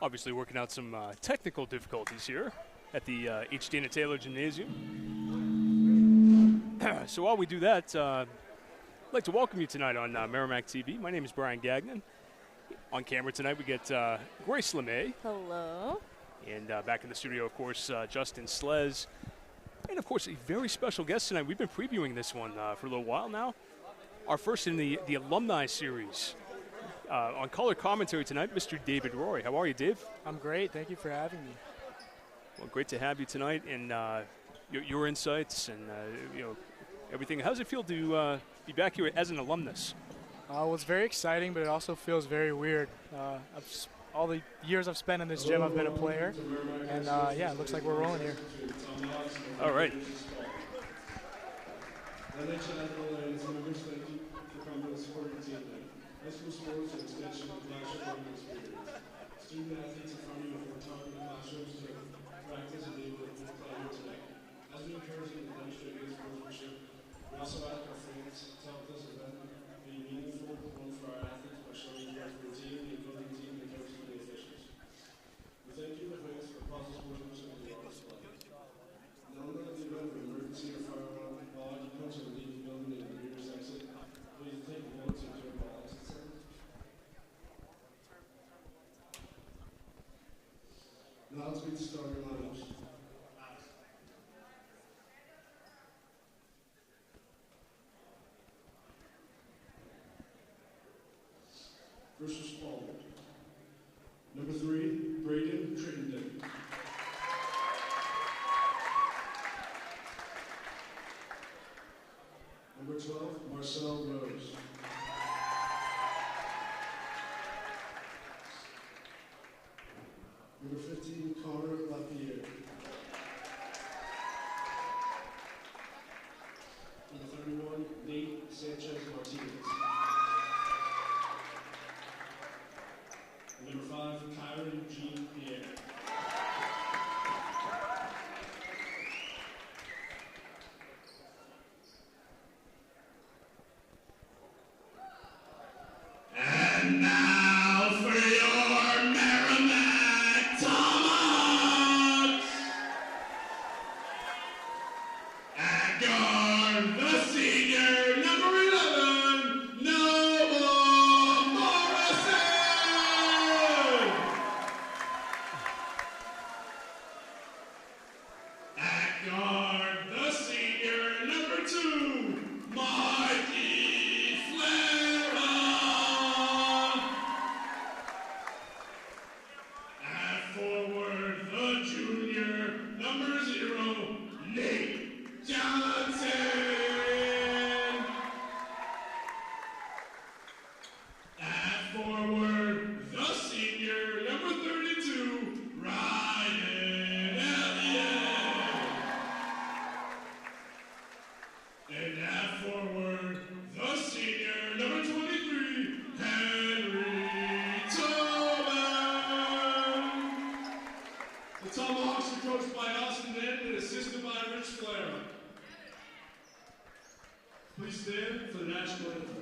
Obviously working out some technical difficulties here at the H. Dana Taylor Gymnasium. So while we do that, I'd like to welcome you tonight on Merrimack TV. My name is Brian Gagnon. On camera tonight we get Grace LeMay. Hello. And back in the studio, of course, Justin Slez. And, of course, a very special guest tonight. We've been previewing this one for a little while now. Our first in the alumni series. On color commentary tonight, Mr. David Roy. How are you, Dave? I'm great. Thank you for having me. Well, great to have you tonight, and your insights and everything. How does it feel to be back here as an alumnus? Well, it's very exciting, but it also feels very weird. All the years I've spent in this gym, I've been a player, and yeah, it looks like we're rolling here. All right. High school sports are an extension of classroom learning experience. Student athletes in front of you have more time in the classrooms to practice and be able to play here today. As we encourage you to demonstrate good sportsmanship, we also ask our fans to help this event be meaningful, one for our athletes by showing you guys for the team, the opposing team, the coaches, and the officials. We thank you in advance for positive sportsmanship and the honor display. Knowing that the event of emergency or fire alarm, while occupants are leaving the building and the rear's exit, please take a moment to observe all exit signs. Now let's meet the starting lineups. First for Spaulding. Number 3, Braden Crittenden. Number 12, Marcel Rose. Number 15, Connor Lapierre. Number 31, Nate Sanchez Martinez. And number 5, Kyron Jean Pierre. And now for your Merrimack Tomahawks! At guard, the senior, number 11, Noah Morrison! At guard, the senior, number 2, Mikey Flera! At forward, the junior, number 0, Nate Johnson. At forward, the senior, number 32, Ryan Elliott. And at forward, the senior, number 23, Henry Tobin. The Tomahawks are coached by Austin Denton and assisted by Rich Flair. Please stand for the national anthem.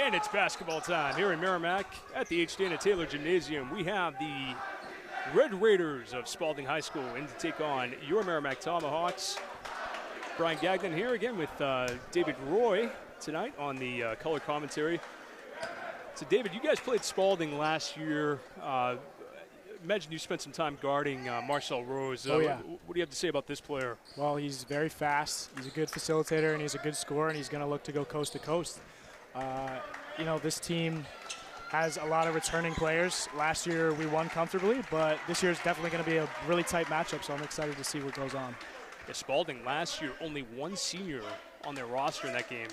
And it's basketball time here in Merrimack at the H. Dana Taylor Gymnasium. We have the Red Raiders of Spaulding High School in to take on your Merrimack Tomahawks. Brian Gagnon here again with David Roy tonight on the color commentary. So, David, you guys played Spaulding last year. Imagine you spent some time guarding Marcel Rose. Oh, yeah. What do you have to say about this player? Well, he's very fast. He's a good facilitator, and he's a good scorer, and he's going to look to go coast to coast. You know, this team has a lot of returning players. Last year we won comfortably, but this year is definitely going to be a really tight matchup, so I'm excited to see what goes on. Yeah, Spaulding last year, only one senior on their roster in that game.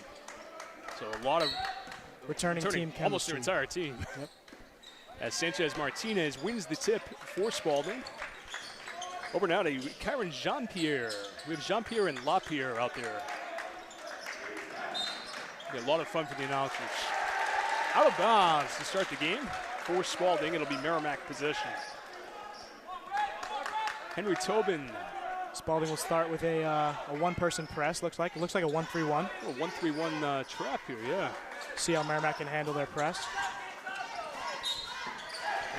So a lot of returning team chemistry. Almost their entire team. Yep. As Sanchez Martinez wins the tip for Spaulding. Over now to Kyron Jean-Pierre. We have Jean-Pierre and LaPierre out there. A lot of fun for the announcers. Out of bounds to start the game for Spaulding. It'll be Merrimack possession. Henry Tobin. Spaulding will start with a one-person press. Looks like a 1-3-1. A 1-3-1 trap here. Yeah. See how Merrimack can handle their press.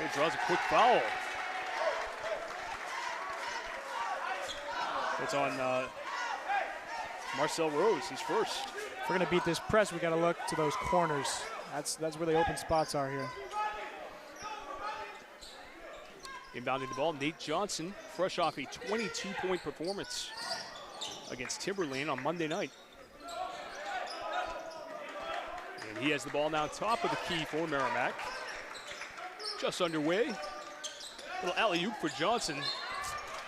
He draws a quick foul. It's on Marcel Rose, his first. If we're going to beat this press, we got to look to those corners. That's where the open spots are here. Inbounding the ball, Nate Johnson, fresh off a 22-point performance against Timberlane on Monday night. And he has the ball now top of the key for Merrimack. Just underway. Little alley-oop for Johnson.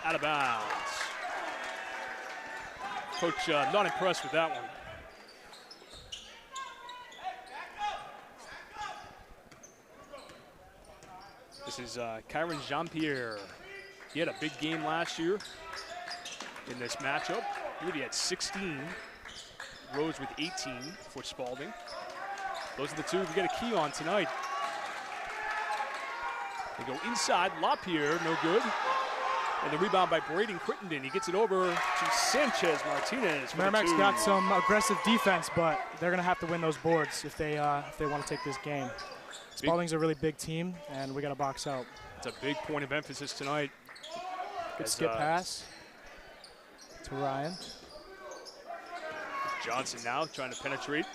Out of bounds. Coach not impressed with that one. This is Kyron Jean-Pierre. He had a big game last year in this matchup. I believe he had 16. Rose with 18 for Spaulding. Those are the two we get a key on tonight. They go inside, LaPierre, no good. And the rebound by Braden Crittenden. He gets it over to Sanchez Martinez. Merrimack's got some aggressive defense, but they're going to have to win those boards if they want to take this game. Spaulding's a really big team, and we got to box out. It's a big point of emphasis tonight. Good skip pass to Ryan. Johnson now trying to penetrate.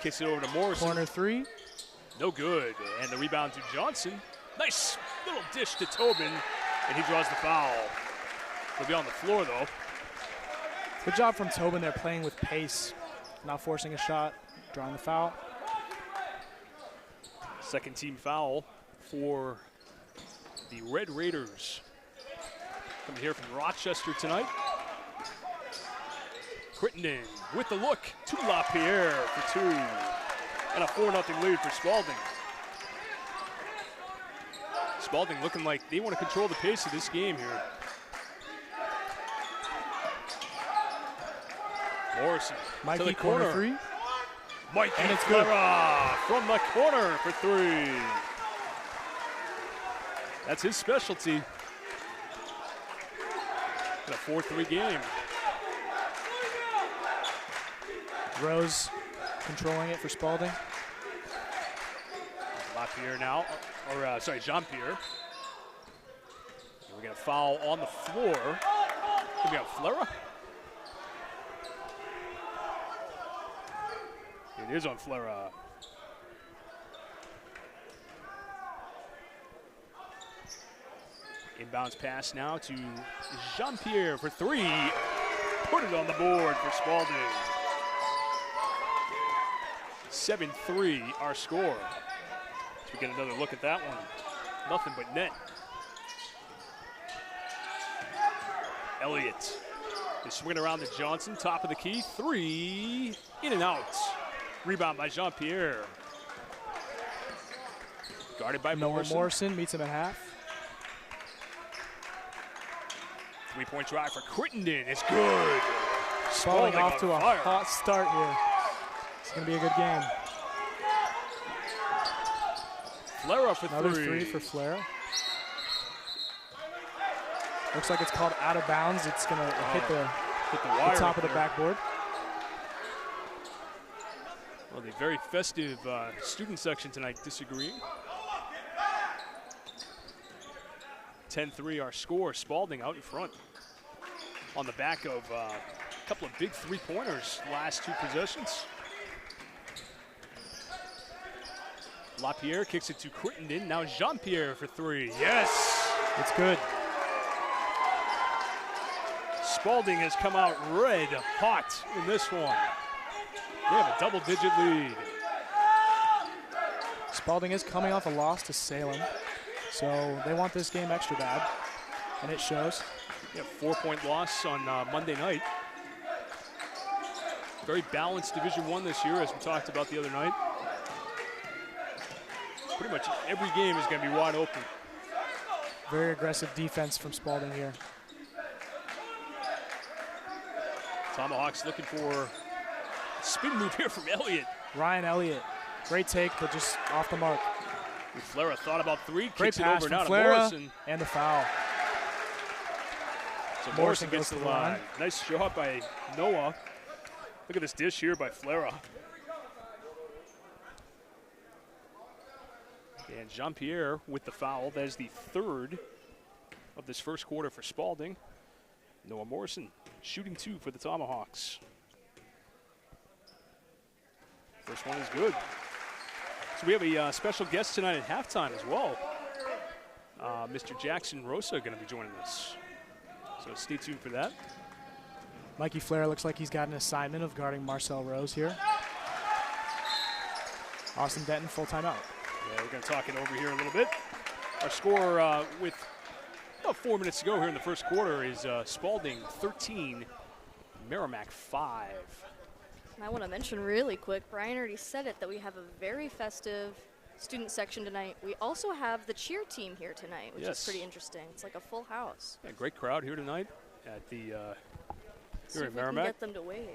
Kicks it over to Morrison. Corner three. No good. And the rebound to Johnson. Nice little dish to Tobin, and he draws the foul. He'll be on the floor, though. Good job from Tobin there, playing with pace, not forcing a shot, drawing the foul. Second team foul for the Red Raiders. Coming here from Rochester tonight. Crittenden with the look to LaPierre for two. And a 4-0 lead for Spaulding. Spaulding looking like they want to control the pace of this game here. Morrison Mikey, to the corner three. Mikey and it's good. From the corner for three. That's his specialty. In a 4-3 game. Rose controlling it for Spaulding. LaPierre now, or sorry, Jean-Pierre. We're gonna foul on the floor. Could be on Flera. It is on Flera. Inbounds pass now to Jean-Pierre for three. Put it on the board for Spaulding. 7-3 our score. So we get another look at that one. Nothing but net. Elliott is swinging around to Johnson, top of the key. Three, in and out. Rebound by Jean-Pierre. Guarded by Morrison. Morrison meets him at half. Three-point try for Crittenden. It's good. Spaulding off to a hot start here. It's going to be a good game. Flera for Another three. three for Flera. Looks like it's called out of bounds. It's going to hit the wire top of there. the backboard. Well, the very festive student section tonight disagreeing. 10-3 our score. Spaulding out in front on the back of a couple of big three-pointers last two possessions. LaPierre kicks it to Crittenden. Now Jean-Pierre for three. Yes! It's good. Spaulding has come out red hot in this one. They have a double-digit lead. Spaulding is coming off a loss to Salem, so they want this game extra bad, and it shows. Yeah, 4-point loss on Monday night. Very balanced Division I this year, as we talked about the other night. Pretty much every game is going to be wide open. Very aggressive defense from Spaulding here. Tomahawks looking for a spin move here from Elliott. Ryan Elliott, great take, but just off the mark. Flera thought about three, Great kicks it pass over from now to Flera, Morrison. and the foul. So Morrison Morrison goes gets to the the line. line. Nice shot by Noah. Look at this dish here by Flera. And Jean-Pierre with the foul. That is the third of this first quarter for Spaulding. Noah Morrison shooting two for the Tomahawks. First one is good. So we have a special guest tonight at halftime as well. Mr. Jackson Rosa going to be joining us. So stay tuned for that. Mikey Flera looks like he's got an assignment of guarding Marcel Rose here. Austin Denton, full timeout. Yeah, we're going to talk it over here a little bit. Our score with about 4 minutes to go here in the first quarter is Spaulding 13, Merrimack 5. I want to mention really quick, Brian already said it, that we have a very festive student section tonight. We also have the cheer team here tonight, which is pretty interesting. It's like a full house. Yeah, great crowd here tonight at the See here if in we can Merrimack. get them to wave.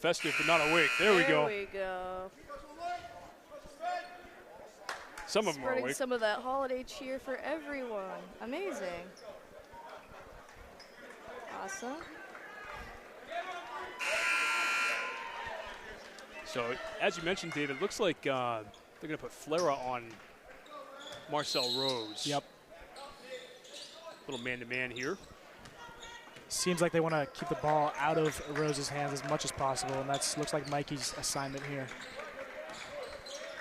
Festive but not awake. There we go. There we go. Some of them are Spreading awake. some of that holiday cheer for everyone. Amazing. Awesome. So, as you mentioned, David, it looks like they're going to put Flera on Marcel Rose. Yep. Little man-to-man here. Seems like they want to keep the ball out of Rose's hands as much as possible, and that looks like Mikey's assignment here.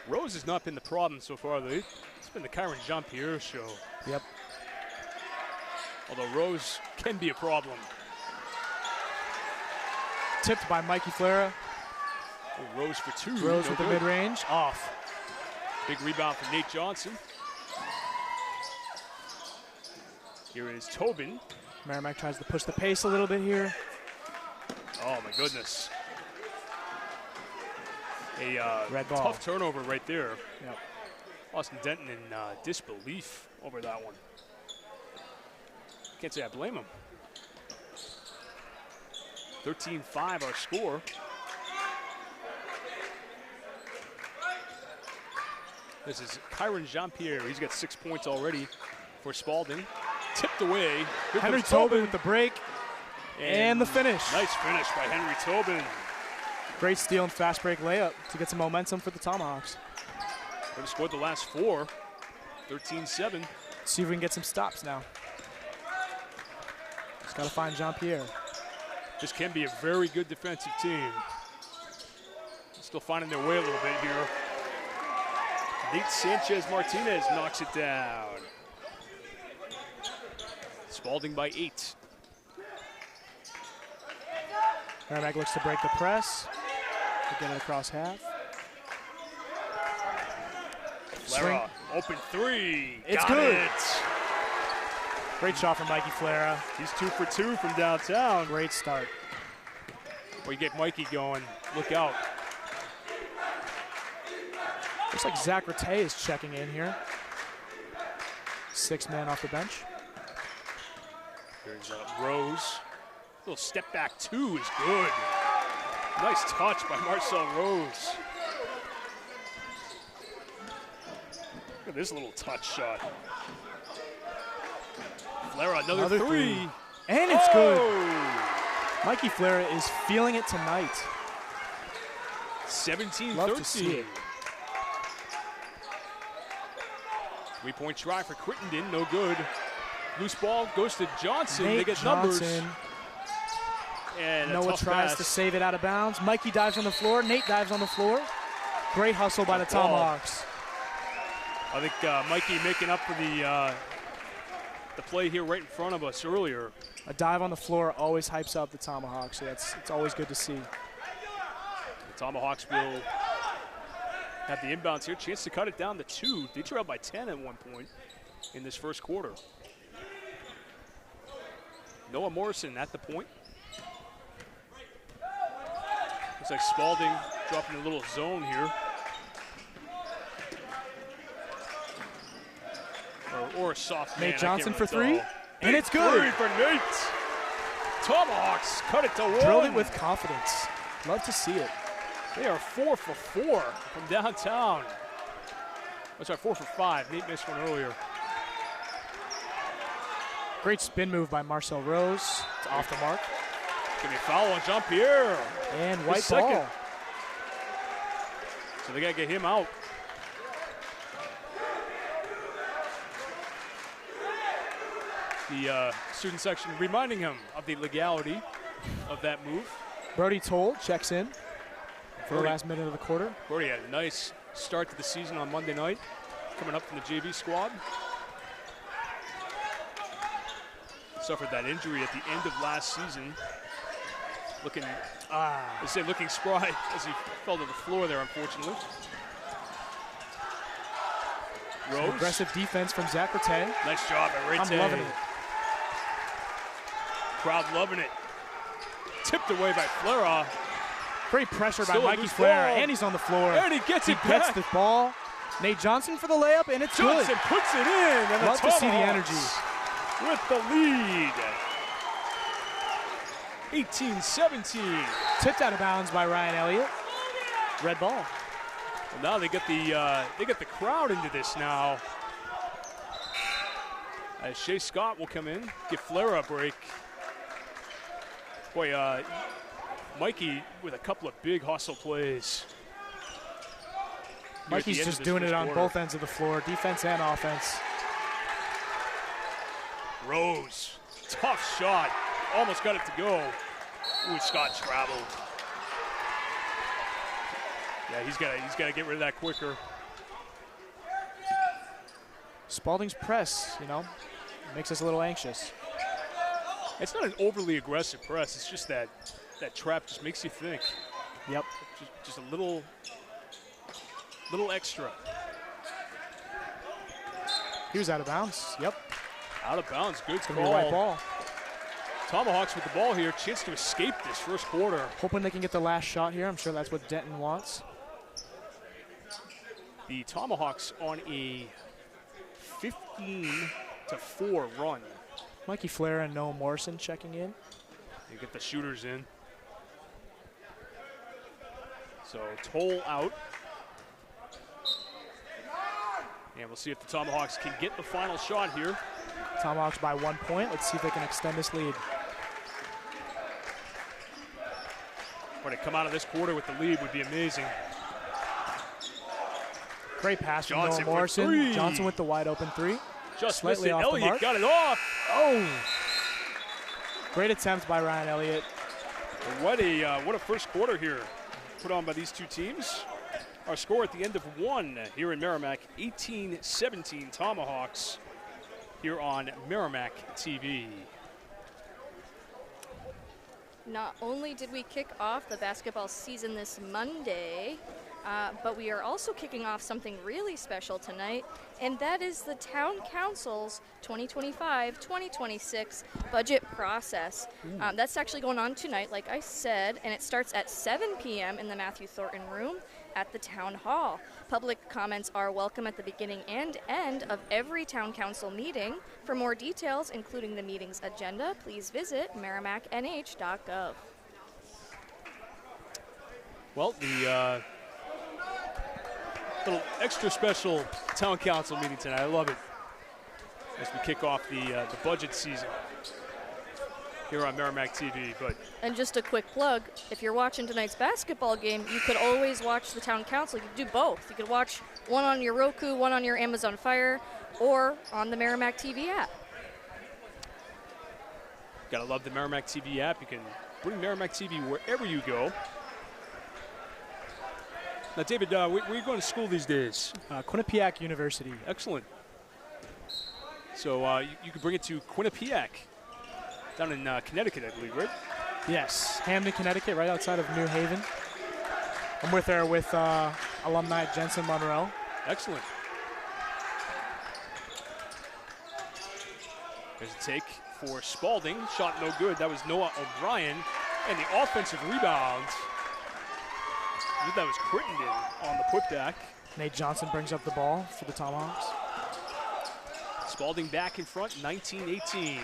Rose has not been the problem so far. It's been the Kyron Jean-Pierre show. Yep. Although Rose can be a problem. Tipped by Mikey Flera. Oh, Rose for two. Rose No with the good. mid-range, off. Big rebound from Nate Johnson. Here is Tobin. Merrimack tries to push the pace a little bit here. Oh, my goodness. A Red ball. tough turnover right there. Yep. Austin Denton in disbelief over that one. Can't say I blame him. 13-5 our score. This is Kyron Jean-Pierre. He's got 6 points already for Spaulding. Tipped away. Here Henry comes Tobin with the break and the finish. Nice finish by Henry Tobin. Great steal and fast break layup to get some momentum for the Tomahawks. They've scored the last 4. 13-7. See if we can get some stops now. Just got to find Jean-Pierre. This can be a very good defensive team. Still finding their way a little bit here. Nate Sanchez-Martinez knocks it down. Spaulding by 8. Merrimack looks to break the press. To get it across half. Flera, open three. It's Got good. it. Great shot from Mikey Flera. He's 2 for 2 from downtown. Great start. Well, you get Mikey going. Look out. Looks like Zach Rattay is checking in here. 6 man off the bench. There's Rose. Little step back 2 is good. Nice touch by Marcel Rose. Look at this little touch shot. Flera, another three. And it's good. Mikey Flera is feeling it tonight. 17-13. 3-point try for Crittenden, no good. Loose ball goes to Johnson. Nate they get Johnson. numbers. And Noah tries to save it out of bounds. Mikey dives on the floor. Nate dives on the floor. Great hustle by the Tomahawks. I think Mikey making up for the play here right in front of us earlier. A dive on the floor always hypes up the Tomahawks, so it's always good to see. The Tomahawks will have the inbounds here. Chance to cut it down to 2. They trailed by 10 at one point in this first quarter. Noah Morrison at the point. Looks like Spaulding dropping a little zone here. Or a soft man. Nate Johnson for tell. 3, and it's good. 3 for Nate. Tomahawks cut it to 1. Drilled it with confidence. Love to see it. They are 4 for 4 from downtown. Oh, sorry, 4 for 5. Nate missed one earlier. Great spin move by Marcel Rose. It's off the mark. Gonna be a foul on Jean-Pierre. And white ball. So they gotta get him out. The student section reminding him of the legality of that move. Brody Toll checks in for the last minute of the quarter. Brody had a nice start to the season on Monday night, coming up from the JV squad. Suffered that injury at the end of last season. Looking spry as he fell to the floor there, unfortunately. Rose. Aggressive defense from Zach Rattay. Nice job at Rattay. I'm loving it. Crowd loving it. Tipped away by Flera. Great pressure by Still Mikey loose Flera, ball. and he's on the floor. And he gets it He gets back. the ball. Nate Johnson for the layup, and it's Johnson good. puts it in. And Love the to see the Tomahawks energy. with the lead. 18-17. Tipped out of bounds by Ryan Elliott. Red ball. Well, now they get the crowd into this now. As Shea Scott will come in, give Flera a break. Boy, Mikey with a couple of big hustle plays. Mikey's just doing it on both ends of the floor, defense and offense. Rose, tough shot, almost got it to go. Ooh, Scott traveled. Yeah, he's got to get rid of that quicker. Spaulding's press, makes us a little anxious. It's not an overly aggressive press. It's just that trap just makes you think. Yep. Just a little extra. He was out of bounds. Yep. Out of bounds. Good Gonna be a white ball. Tomahawks with the ball here. Chance to escape this first quarter. Hoping they can get the last shot here. I'm sure that's what Denton wants. The Tomahawks on a 15-4 run. Mikey Flera and Noah Morrison checking in. You get the shooters in. So Toll out. And we'll see if the Tomahawks can get the final shot here. Tomahawks by 1 point. Let's see if they can extend this lead. But to come out of this quarter with the lead would be amazing. Great pass from Johnson Noah Morrison. for 3. Johnson with the wide open 3. Just Slightly missed it. off the Elliott mark. got it off. Oh! Great attempt by Ryan Elliott. What a first quarter here put on by these two teams. Our score at the end of 1 here in Merrimack, 18-17 Tomahawks here on Merrimack TV. Not only did we kick off the basketball season this Monday, but we are also kicking off something really special tonight, and that is the Town Council's 2025-2026 budget process. That's actually going on tonight, like I said, and it starts at 7 p.m. in the Matthew Thornton Room at the Town Hall. Public comments are welcome at the beginning and end of every Town Council meeting. For more details, including the meeting's agenda, please visit merrimacknh.gov. Well, the little extra special Town Council meeting tonight. I love it as we kick off the budget season. here on Merrimack TV. But And just a quick plug, if you're watching tonight's basketball game, you could always watch the town council. You could do both. You could watch one on your Roku, one on your Amazon Fire, or on the Merrimack TV app. gotta love the Merrimack TV app. You can bring Merrimack TV wherever you go. Now, David, where are you going to school these days? Quinnipiac University. Excellent. So you can bring it to Quinnipiac, down in Connecticut, I believe, right? Yes, Hamden, Connecticut, right outside of New Haven. I'm with alumni Jensen Monroe. Excellent. There's a take for Spaulding. Shot no good. That was Noah O'Brien. And the offensive rebound. I think that was Crittenden on the putback. Nate Johnson brings up the ball for the Tomahawks. Spaulding back in front, 19-18.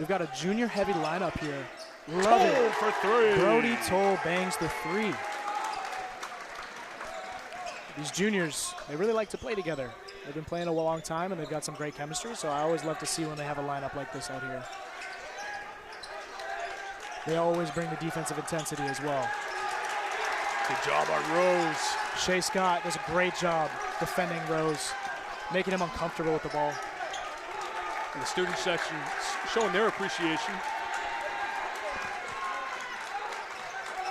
We've got a junior-heavy lineup here. Love it. For three. Brody Toll bangs the three. These juniors, they really like to play together. They've been playing a long time, and they've got some great chemistry, so I always love to see when they have a lineup like this out here. They always bring the defensive intensity as well. Good job on Rose. Shea Scott does a great job defending Rose, making him uncomfortable with the ball. And the student section showing their appreciation.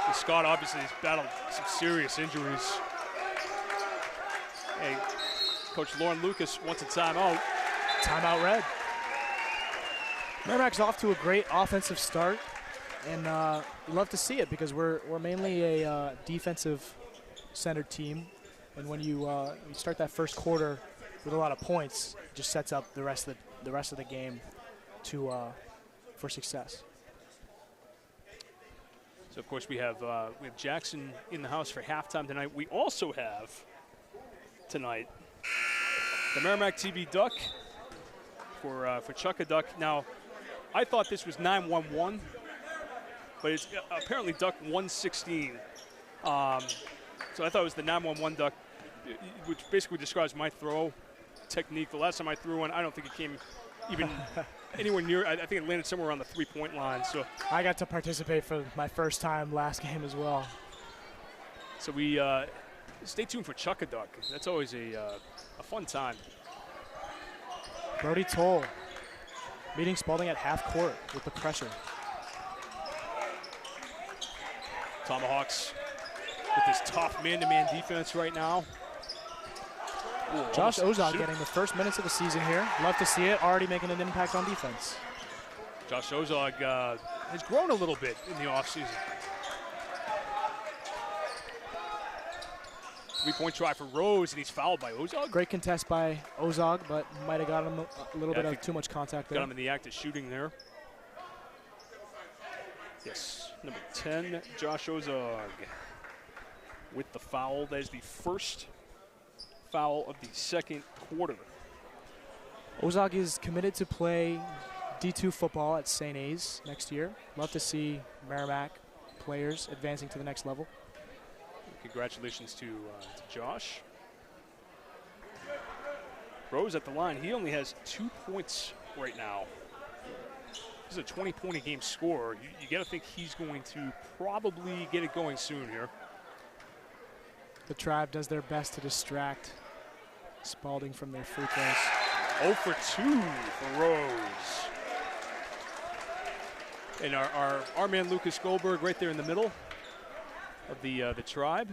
And Scott obviously has battled some serious injuries. Hey, Coach Lauren Lucas wants a timeout. Timeout red. Merrimack's off to a great offensive start, and love to see it because we're mainly a defensive-centered team, and when you start that first quarter with a lot of points, it just sets up the rest of the game for success. So of course we have Jackson in the house for halftime tonight. We also have tonight the Merrimack TV Duck for Chuck-a-Duck. Now, I thought this was 911, but it's apparently Duck 116. So I thought it was the 911 Duck, which basically describes my throw technique. The last time I threw one, I don't think it came even anywhere near. I think it landed somewhere around the three-point line. So I got to participate for my first time last game as well. So we stay tuned for Chuck-a-Duck. That's always a fun time. Brody Toll meeting Spaulding at half court with the pressure. Tomahawks with this tough man-to-man defense right now. Ooh, Josh Ozog getting the first minutes of the season here. Love to see it. Already making an impact on defense. Josh Ozog has grown a little bit in the offseason. Three-point try for Rose, and he's fouled by Ozog. Great contest by Ozog, but might have got him a little bit of too much contact there. Got him in the act of shooting there. Yes, number 10, Josh Ozog with the foul. That is the first foul of the second quarter. Ozog is committed to play D2 football at St. A's next year. Love to see Merrimack players advancing to the next level. Congratulations to Josh. Rose at the line. He only has 2 points right now. He's a 20-point-a-game scorer. You got to think he's going to probably get it going soon here. The Tribe does their best to distract Spaulding from their free throws. 0 for 2 for Rose. And our man Lucas Goldberg right there in the middle of the Tribe.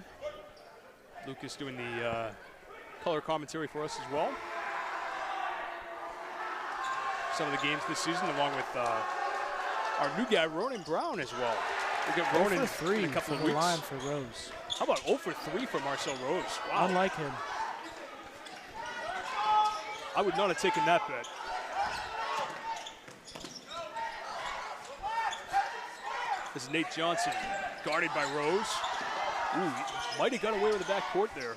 Lucas doing the color commentary for us as well. Some of the games this season, along with our new guy Ronan Brown as well. We'll get Ronan 0 for 3 in a couple of from the weeks. line for Rose. How about 0 for 3 for Marcel Rose? Wow. Unlike him. I would not have taken that bet. This is Nate Johnson, guarded by Rose. Ooh, might have got away with the back court there.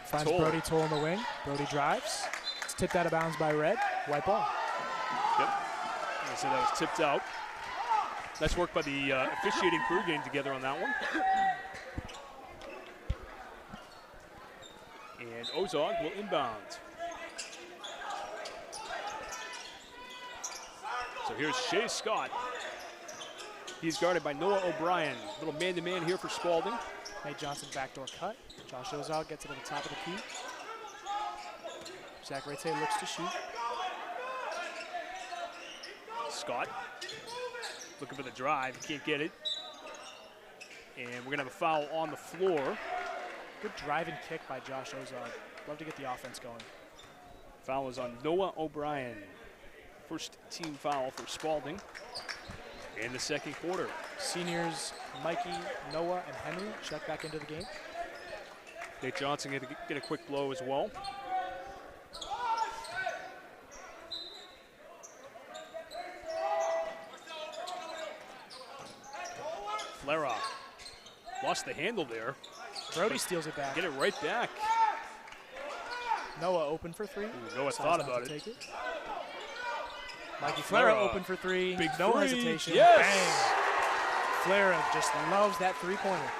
Finds Toll. Brody Toll in the wing. Brody drives. It's tipped out of bounds by Red. White ball. Yep. I said that was tipped out. Nice work by the officiating crew getting together on that one. And Ozog will inbound. So here's Shea Scott. He's guarded by Noah O'Brien. Little man-to-man here for Spaulding. Nate Johnson backdoor cut. Josh Ozog gets it at the top of the key. Zach Rete looks to shoot. Scott looking for the drive. Can't get it. And we're going to have a foul on the floor. Good drive and kick by Josh Ozog. Love to get the offense going. Foul is on Noah O'Brien. First team foul for Spaulding in the second quarter. Seniors Mikey, Noah, and Henry check back into the game. Nate Johnson going to get a quick blow as well. Flera lost the handle there. Brody steals it back. Get it right back. Noah open for three. Ooh, Noah thought about it. Take it. Mikey Flera open for three. Big no three. hesitation. Yes. Bang. Flera just loves that three-pointer.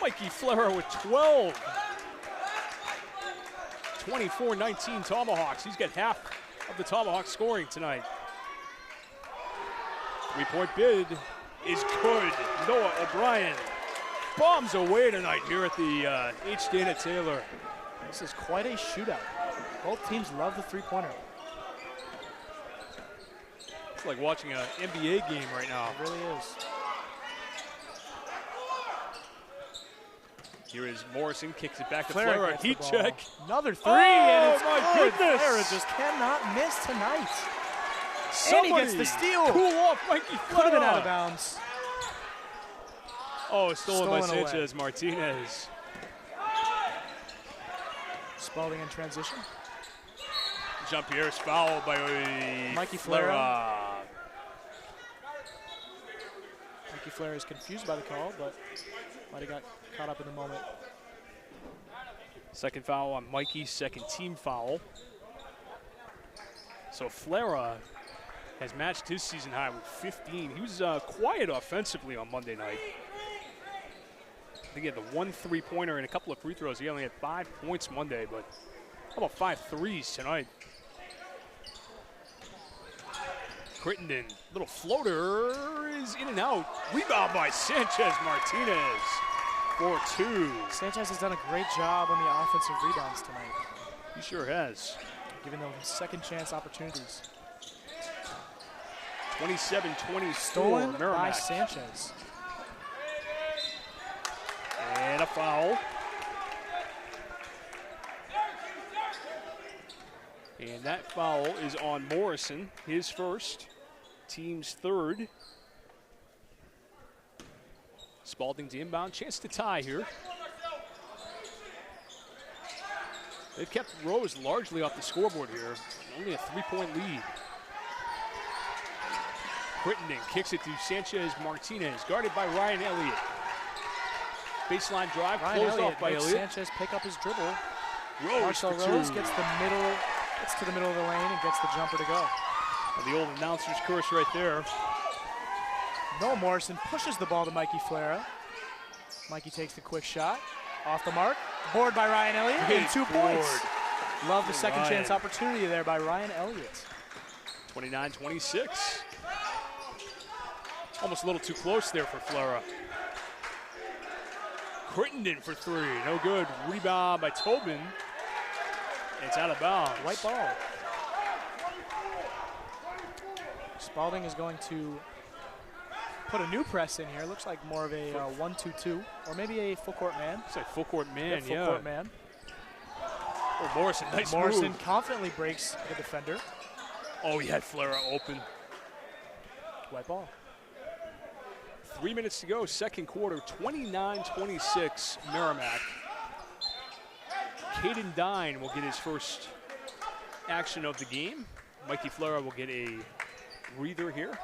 Mikey Flera with 12. 24-19 Tomahawks. He's got half of the Tomahawks scoring tonight. Three-point bid is good. Noah O'Brien bombs away tonight here at the H. Dana Taylor. This is quite a shootout. Both teams love the three-pointer. It's like watching an NBA game right now. It really is. Here is Morrison, kicks it back to Flera Flera. gets Heat the ball. check. Another three, Oh, and it's my good. goodness. Flera just cannot miss tonight. Somebody And he gets the steal. Cool off Mikey Could have been out of Flera. bounds. Oh, stolen by Stolen away. Sanchez Martinez. Spaulding in transition. Jump here is fouled by Mikey Flera. Mikey Flera is confused by the call, but might have got caught up in the moment. Second foul on Mikey, second team foul. So Flera has matched his season high with 15. He was quiet offensively on Monday night. I think he had the 1 3-pointer and a couple of free throws. He only had 5 points Monday, but how about 5 threes tonight? Crittenden, little floater is in and out. Rebound by Sanchez Martinez. 4-2. Sanchez has done a great job on the offensive rebounds tonight, He sure has. giving them second chance opportunities. 27-24 Stolen by Merrimack. Sanchez. And a foul. And that foul is on Morrison, his first, team's third. Spaulding's inbound, chance to tie here. They've kept Rose largely off the scoreboard here. Only a 3-point lead. Crittenden kicks it to Sanchez Martinez, guarded by Ryan Elliott. Baseline drive, Ryan closed Elliott off by makes Elliott. Sanchez pick up his dribble. Rose Marcel for Rose two. gets to the middle of the lane and gets the jumper to go. The old announcer's curse right there. Noah Morrison pushes the ball to Mikey Flera. Mikey takes the quick shot. Off the mark. Board by Ryan Elliott. Great And 2 board. points. Love the second Ryan. chance opportunity there by Ryan Elliott. 29-26. Almost a little too close there for Flera. Crittenden for three. No good. Rebound by Tobin. It's out of bounds. White ball. Spaulding is going to put a new press in here. Looks like more of a 1-2-2, or maybe a full court man. It's like full court man, Full court man. Oh, Morrison, nice Morrison move. confidently breaks the defender. Oh, he had Flera open. White ball. 3 minutes to go, second quarter, 29-26 Merrimack. Caden Dine will get his first action of the game. Mikey Flera will get a breather here.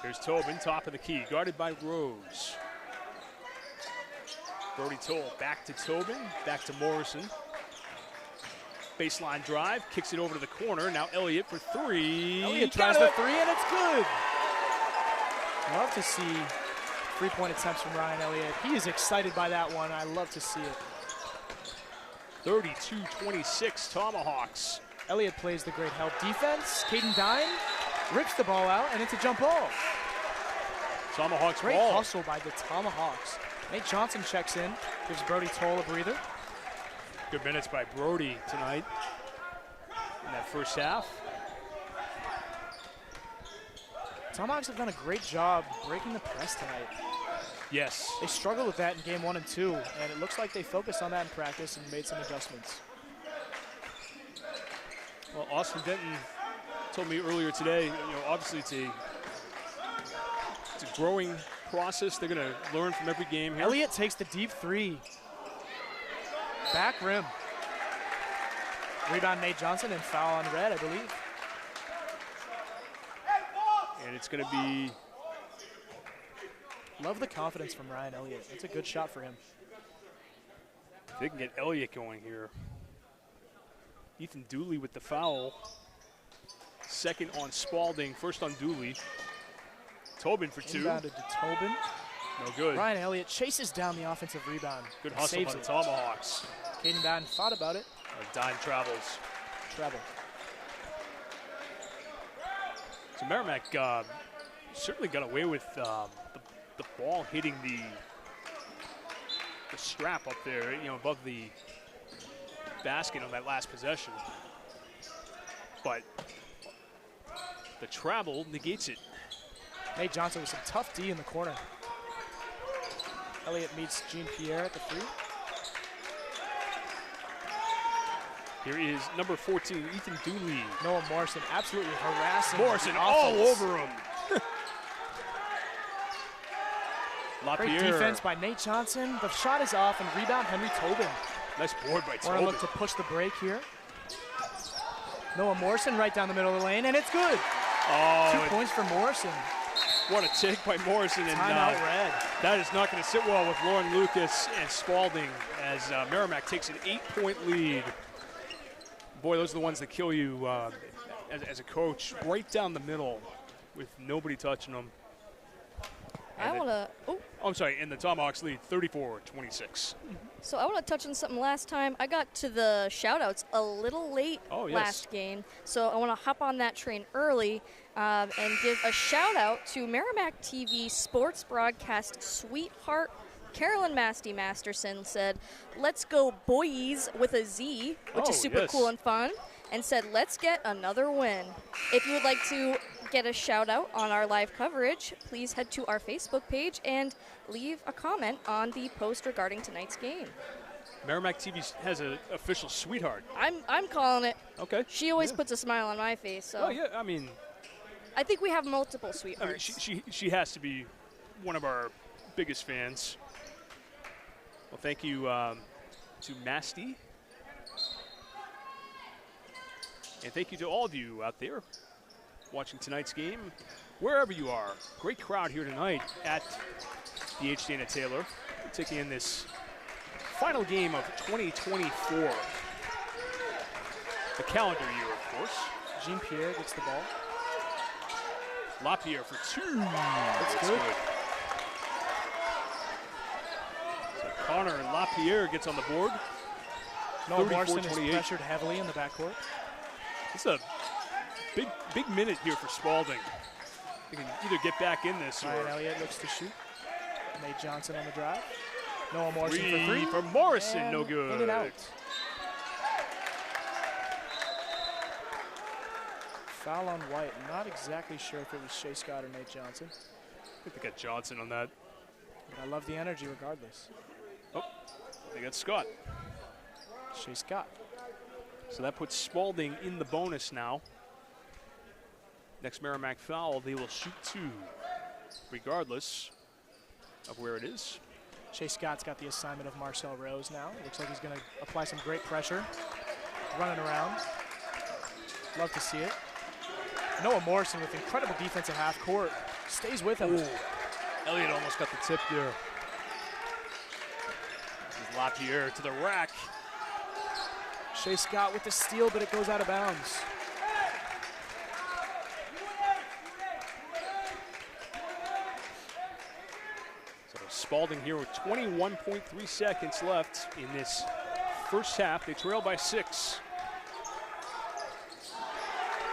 Here's Tobin, top of the key, guarded by Rose. Brody Toll back to Tobin, back to Morrison. Baseline drive, kicks it over to the corner. Now Elliott for three. Elliott Got tries the it. three, and it's good. Love to see three-point attempts from Ryan Elliott. He is excited by that one. I love to see it. 32-26 Tomahawks. Elliott plays the great help defense. Caden Dine rips the ball out, and it's a jump ball. Tomahawks Great ball. hustle by the Tomahawks. Nate Johnson checks in, gives Brody Toll a breather. Good minutes by Brody tonight in that first half. Tomahawks have done a great job breaking the press tonight. Yes. They struggled with that in game 1 and 2, and it looks like they focused on that in practice and made some adjustments. Well, Austin Denton told me earlier today, obviously it's a growing process. They're going to learn from every game here. Elliott takes the deep 3. Back rim. Rebound Nate Johnson and foul on red, I believe. And it's going to be... Love the confidence from Ryan Elliott. It's a good shot for him. They can get Elliott going here. Ethan Dooley with the foul. Second on Spaulding, first on Dooley. Tobin for 2. Inbounded to Tobin. No good. Ryan Elliott chases down the offensive rebound. Good hustle by the Tomahawks. Caden Dine thought about it. Dine travels. Treble. So Merrimack certainly got away with the ball hitting the strap up there, above the basket on that last possession. But the travel negates it. Nate Johnson with some tough D in the corner. Elliott meets Jean-Pierre at the 3. Here is number 14, Ethan Dooley. Noah Morrison absolutely harassing. Morrison all over him. Great defense by Nate Johnson. The shot is off, and rebound Henry Tobin. Nice board by Tobin. We're going to look to push the break here. Noah Morrison right down the middle of the lane, and it's good. Oh, 2 points for Morrison. What a take by Morrison. And timeout red. That is not going to sit well with Lauren Lucas and Spaulding as Merrimack takes an 8-point lead. Boy, those are the ones that kill you as a coach. Right down the middle with nobody touching them. I want to. I'm sorry, and the Tomahawks lead 34-26. So I want to touch on something last time. I got to the shout-outs a little late last game, so I want to hop on that train early and give a shout-out to Merrimack TV sports broadcast sweetheart Carolyn Masty Masterson said, "Let's go boys," with a Z, which is super cool and fun, and said, "Let's get another win." If you would like to get a shout out on our live coverage, please head to our Facebook page and leave a comment on the post regarding tonight's game. Merrimack TV has an official sweetheart. I'm calling it. Okay. She always puts a smile on my face. So. Oh yeah, I mean. I think we have multiple sweethearts. She has to be one of our biggest fans. Well, thank you to Masty. And thank you to all of you out there watching tonight's game, wherever you are. Great crowd here tonight at the H. Dana Taylor, taking in this final game of 2024. The calendar year, of course. Jean-Pierre gets the ball. LaPierre for 2. That's good. So Connor and LaPierre gets on the board. Noah Morrison is pressured heavily in the backcourt. It's a big minute here for Spaulding. They can either get back in this Ryan or... Elliott looks to shoot. Nate Johnson on the drive. Noah Morrison for 3. For Morrison, and no good. In and out. Foul on White. Not exactly sure if it was Shea Scott or Nate Johnson. I think they got Johnson on that. But I love the energy regardless. Oh, they got Scott. Shea Scott. So that puts Spaulding in the bonus now. Next Merrimack foul, they will shoot 2, regardless of where it is. Shea Scott's got the assignment of Marcel Rose now. Looks like he's going to apply some great pressure. Running around. Love to see it. Noah Morrison with incredible defense at half court. Stays with him. Ooh. Elliott almost got the tip there. This is LaPierre to the rack. Shea Scott with the steal, but it goes out of bounds. So Spaulding here with 21.3 seconds left in this first half. They trail by 6.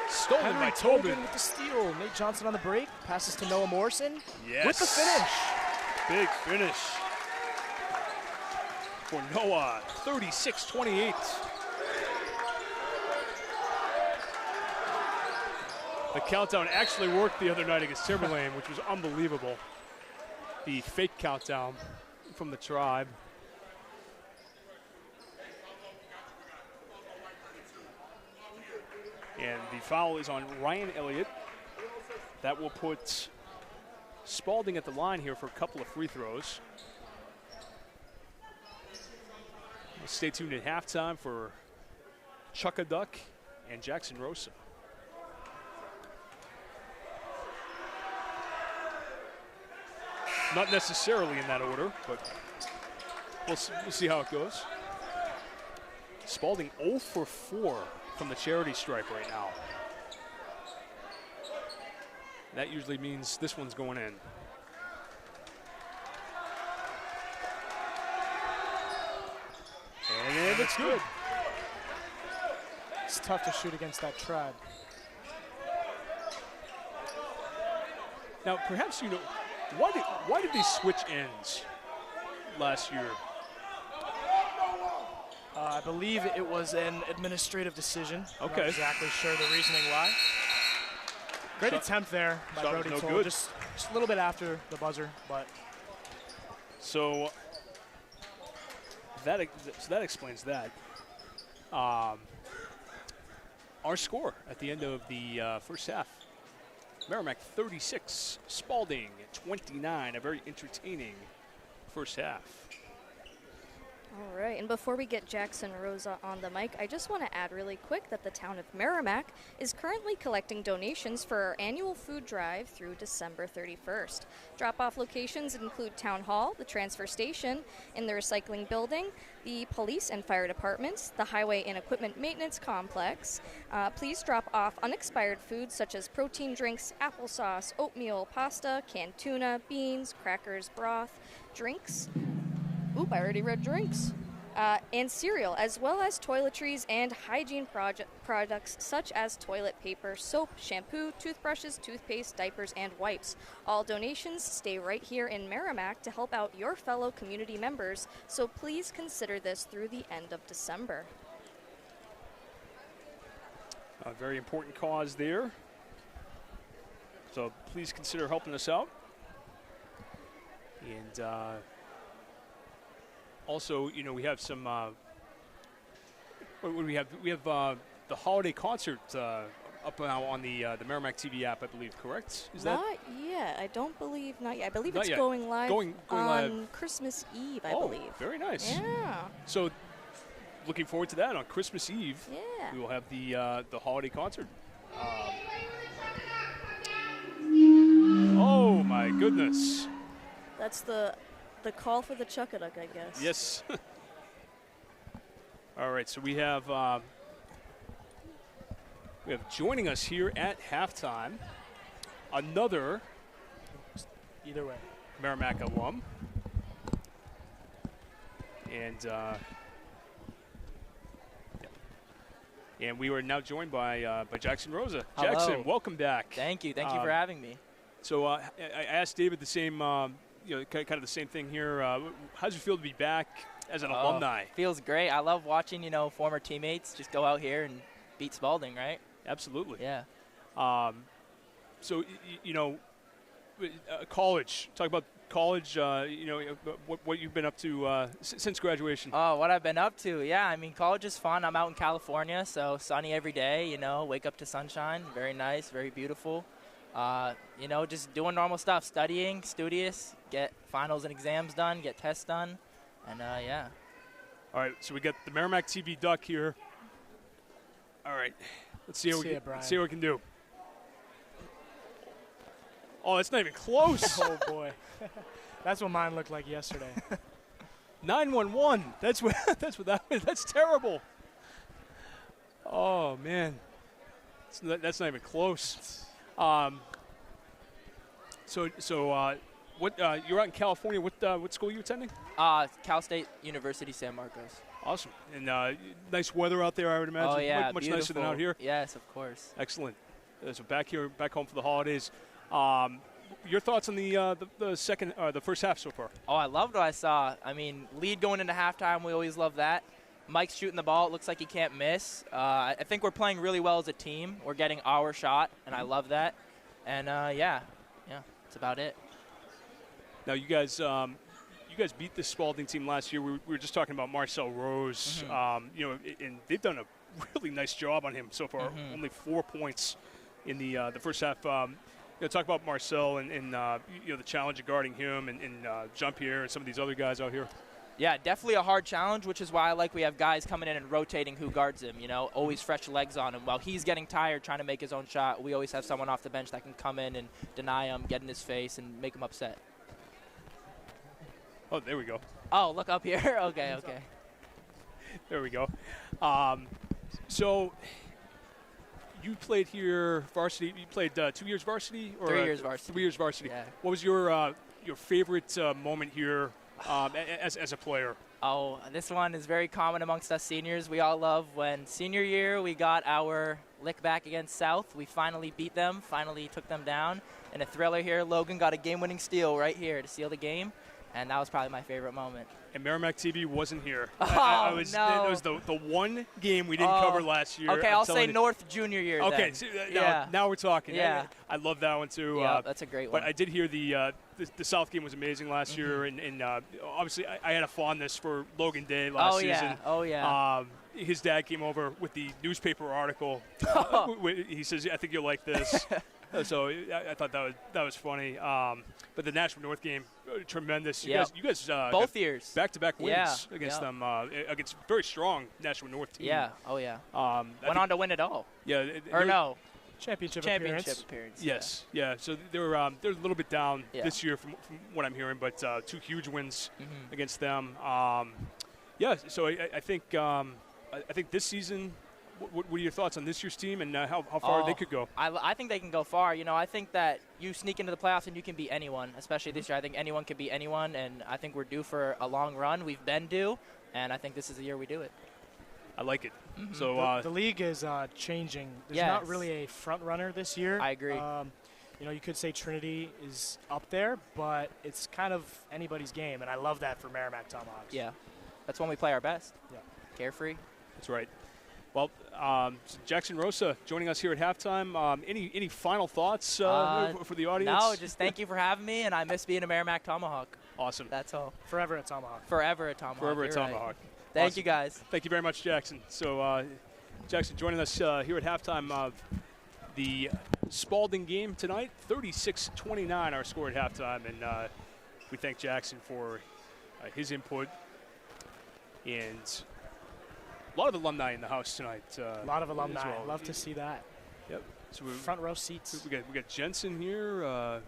Stolen Henry by Tobin. Tobin with the steal. Nate Johnson on the break. Passes to Noah Morrison. Yes. With the finish. Big finish for Noah, 36-28. The countdown actually worked the other night against Timberlane, which was unbelievable. The fake countdown from the Tribe. And the foul is on Ryan Elliott. That will put Spaulding at the line here for a couple of free throws. Stay tuned at halftime for Chuck-a-Duck and Jackson Rosa. Not necessarily in that order, but we'll see how it goes. Spaulding 0 for 4 from the charity stripe right now. That usually means this one's going in. And it's good. It's tough to shoot against that Tribe. Now, perhaps you know, why did they switch ends last year? I believe it was an administrative decision. Okay. Not exactly sure the reasoning why. Great attempt there by shot was Brody no Toll. good. Just a little bit after the buzzer, but So that explains that. Our score at the end of the first half: Merrimack 36, Spaulding 29. A very entertaining first half. All right, and before we get Jackson Rosa on the mic, I just want to add really quick that the town of Merrimack is currently collecting donations for our annual food drive through December 31st. Drop-off locations include Town Hall, the transfer station, in the recycling building, the police and fire departments, the highway and equipment maintenance complex. Please drop off unexpired foods such as protein drinks, applesauce, oatmeal, pasta, canned tuna, beans, crackers, broth, drinks. Oop, I already read drinks. And cereal, as well as toiletries and hygiene products such as toilet paper, soap, shampoo, toothbrushes, toothpaste, diapers, and wipes. All donations stay right here in Merrimack to help out your fellow community members, so please consider this through the end of December. A very important cause there. So please consider helping us out. And also, you know, we have some. What do we have? We have the holiday concert up now on the Merrimack TV app, I believe. Correct? Is Not yet. I don't believe. Not yet. I believe Not it's yet. going live Going on live. Christmas Eve. I Oh, believe. very nice. Yeah. So, looking forward to that on Christmas Eve. Yeah. We will have the holiday concert. Oh my goodness! That's the call for the Chuck-a-Duck, I guess. Yes. All right, so we have joining us here at halftime another either way. Merrimack alum, and we are now joined by Jackson Rosa. Hello. Jackson, welcome back. Thank you for having me. So I asked David the same, kind of the same thing here. How does it feel to be back as an alumni? Feels great. I love watching, former teammates just go out here and beat Spaulding, right? Absolutely. Yeah. So college. Talk about college. What you've been up to since graduation. Oh, what I've been up to? Yeah, I mean, college is fun. I'm out in California, so sunny every day. Wake up to sunshine. Very nice, very beautiful. Just doing normal stuff, studying, studious, get finals and exams done, get tests done, and yeah. All right, so we got the Merrimack TV Duck here. All right, let's see what we can do. Oh, that's not even close. Oh boy, that's what mine looked like yesterday. 9-1-1. That's what that was. That's terrible. Oh man, that's not even close. What you're out in California? What school are you attending? Cal State University San Marcos. Awesome. And nice weather out there, I would imagine. Oh, yeah, Much beautiful. nicer than out here. Yes, of course. Excellent. So back home for the holidays. Your thoughts on the first half so far? Oh, I loved what I saw. I mean, lead going into halftime, we always love that. Mike's shooting the ball. It looks like he can't miss. I think we're playing really well as a team. We're getting our shot, and I love that. And, yeah, that's about it. Now, you guys beat the Spaulding team last year. We were just talking about Marcel Rose. And they've done a really nice job on him so far. Only 4 points in the first half. Talk about Marcel and the challenge of guarding him and Jean-Pierre and some of these other guys out here. Yeah, definitely a hard challenge, which is why I like we have guys coming in and rotating who guards him, always fresh legs on him. While he's getting tired trying to make his own shot, we always have someone off the bench that can come in and deny him, get in his face, and make him upset. Oh, there we go. Oh, look up here? Okay. There we go. So you played here varsity. You played 2 years varsity? Or 3 years varsity. 3 years varsity. Yeah. What was your favorite moment here as a player? Oh, this one is very common amongst us seniors. We all love when senior year we got our lick back against South. We finally beat them, finally took them down. In a thriller here, Logan got a game-winning steal right here to seal the game, and that was probably my favorite moment. And Merrimack TV wasn't here. Oh, no. It was the one game we didn't cover last year. Okay, I'll say North junior year Okay, then. now we're talking. Yeah. I love that one too. Yeah, that's a great one. But I did hear the South game was amazing last year, and obviously I had a fondness for Logan Day last season. Oh, yeah. His dad came over with the newspaper article. He says, "I think you'll like this." So I thought that was funny. But the Nashville North game, tremendous. You guys both years back-to-back wins against them, against very strong Nashville North team. Yeah. Oh yeah. Went on to win it all. Yeah. Championship appearance. Yes. Yeah. So they're a little bit down this year from what I'm hearing, but 2 huge wins against them. So I think this season. What are your thoughts on this year's team and how far they could go? I think they can go far. I think that you sneak into the playoffs and you can beat anyone, especially this year. I think anyone can beat anyone, and I think we're due for a long run. We've been due, and I think this is the year we do it. I like it. So the league is changing. There's not really a front runner this year. I agree. You could say Trinity is up there, but it's kind of anybody's game, and I love that for Merrimack Tomahawks. Yeah, that's when we play our best. Yeah, carefree. That's right. Well, Jackson Rosa joining us here at halftime. Any final thoughts for the audience? No, just thank you for having me, and I miss being a Merrimack Tomahawk. Awesome. That's all. Forever a Tomahawk. Forever a Tomahawk. Forever a Tomahawk. Right. Thank you, guys. Thank you very much, Jackson. So, Jackson joining us here at halftime of the Spaulding game tonight. 36-29 our score at halftime, and we thank Jackson for his input. And a lot of alumni in the house tonight. A lot of alumni. Well. Love to see that. Yep. So front row seats. We got Jensen here.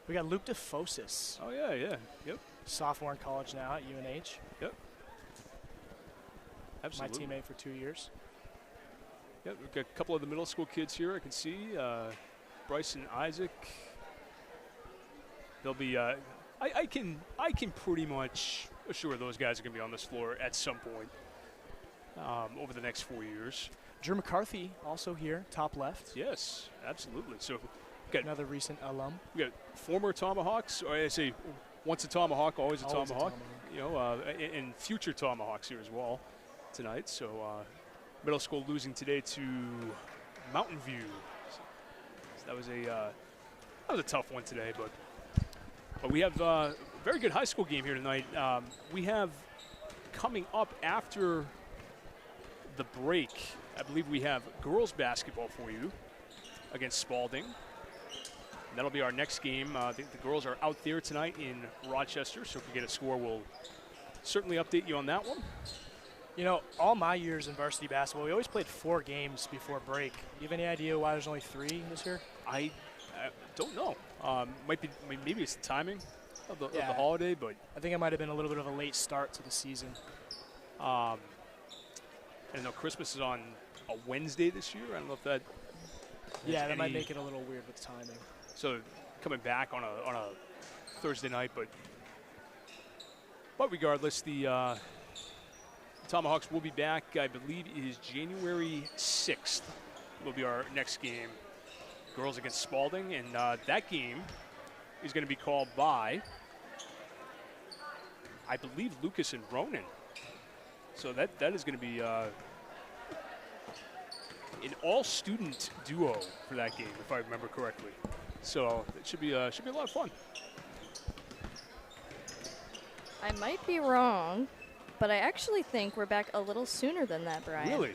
We got Luke DeFosis. Oh yeah. Yep. Sophomore in college now at UNH. Yep. Absolutely. My teammate for 2 years. Yep. We've got a couple of the middle school kids here. I can see Bryce and Isaac. They'll be. I can pretty much assure those guys are going to be on this floor at some point. Over the next 4 years. Drew McCarthy also here, top left. Yes, absolutely. So, got another recent alum. We got former Tomahawks, or I say, once a Tomahawk, always a Tomahawk. And future Tomahawks here as well tonight. So, middle school losing today to Mountain View. So that was a tough one today, but we have a very good high school game here tonight. We have coming up after the break, I believe we have girls basketball for you against Spaulding. And that'll be our next game. The girls are out there tonight in Rochester, so if we get a score, we'll certainly update you on that one. All my years in varsity basketball, we always played 4 games before break. Do you have any idea why there's only 3 this year? I don't know. Maybe it's the timing of the holiday, but I think it might have been a little bit of a late start to the season. I know Christmas is on a Wednesday this year. I don't know if that. Yeah, that might make it a little weird with timing. So coming back on a Thursday night, but regardless, the Tomahawks will be back, I believe it is January 6th will be our next game. Girls against Spaulding, and that game is going to be called by, I believe, Lucas and Ronan. So that is going to be an all-student duo for that game, if I remember correctly. So it should be a lot of fun. I might be wrong, but I actually think we're back a little sooner than that, Brian. Really?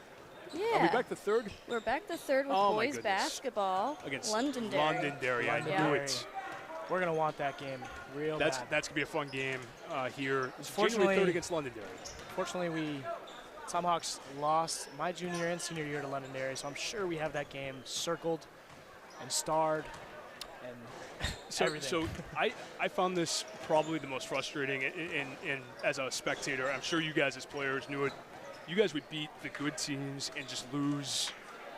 Yeah. Are we back to third? We're back to third with Oh, my boys goodness. basketball Against Londonderry. Londonderry. I Yeah. knew it. We're going to want that game real That's bad. going to be a fun game here. Fortunately- January 3rd against Londonderry. Fortunately, Tomahawks lost my junior and senior year to Londonderry, so I'm sure we have that game circled and starred and everything. So I found this probably the most frustrating, and as a spectator, I'm sure you guys as players knew it. You guys would beat the good teams and just lose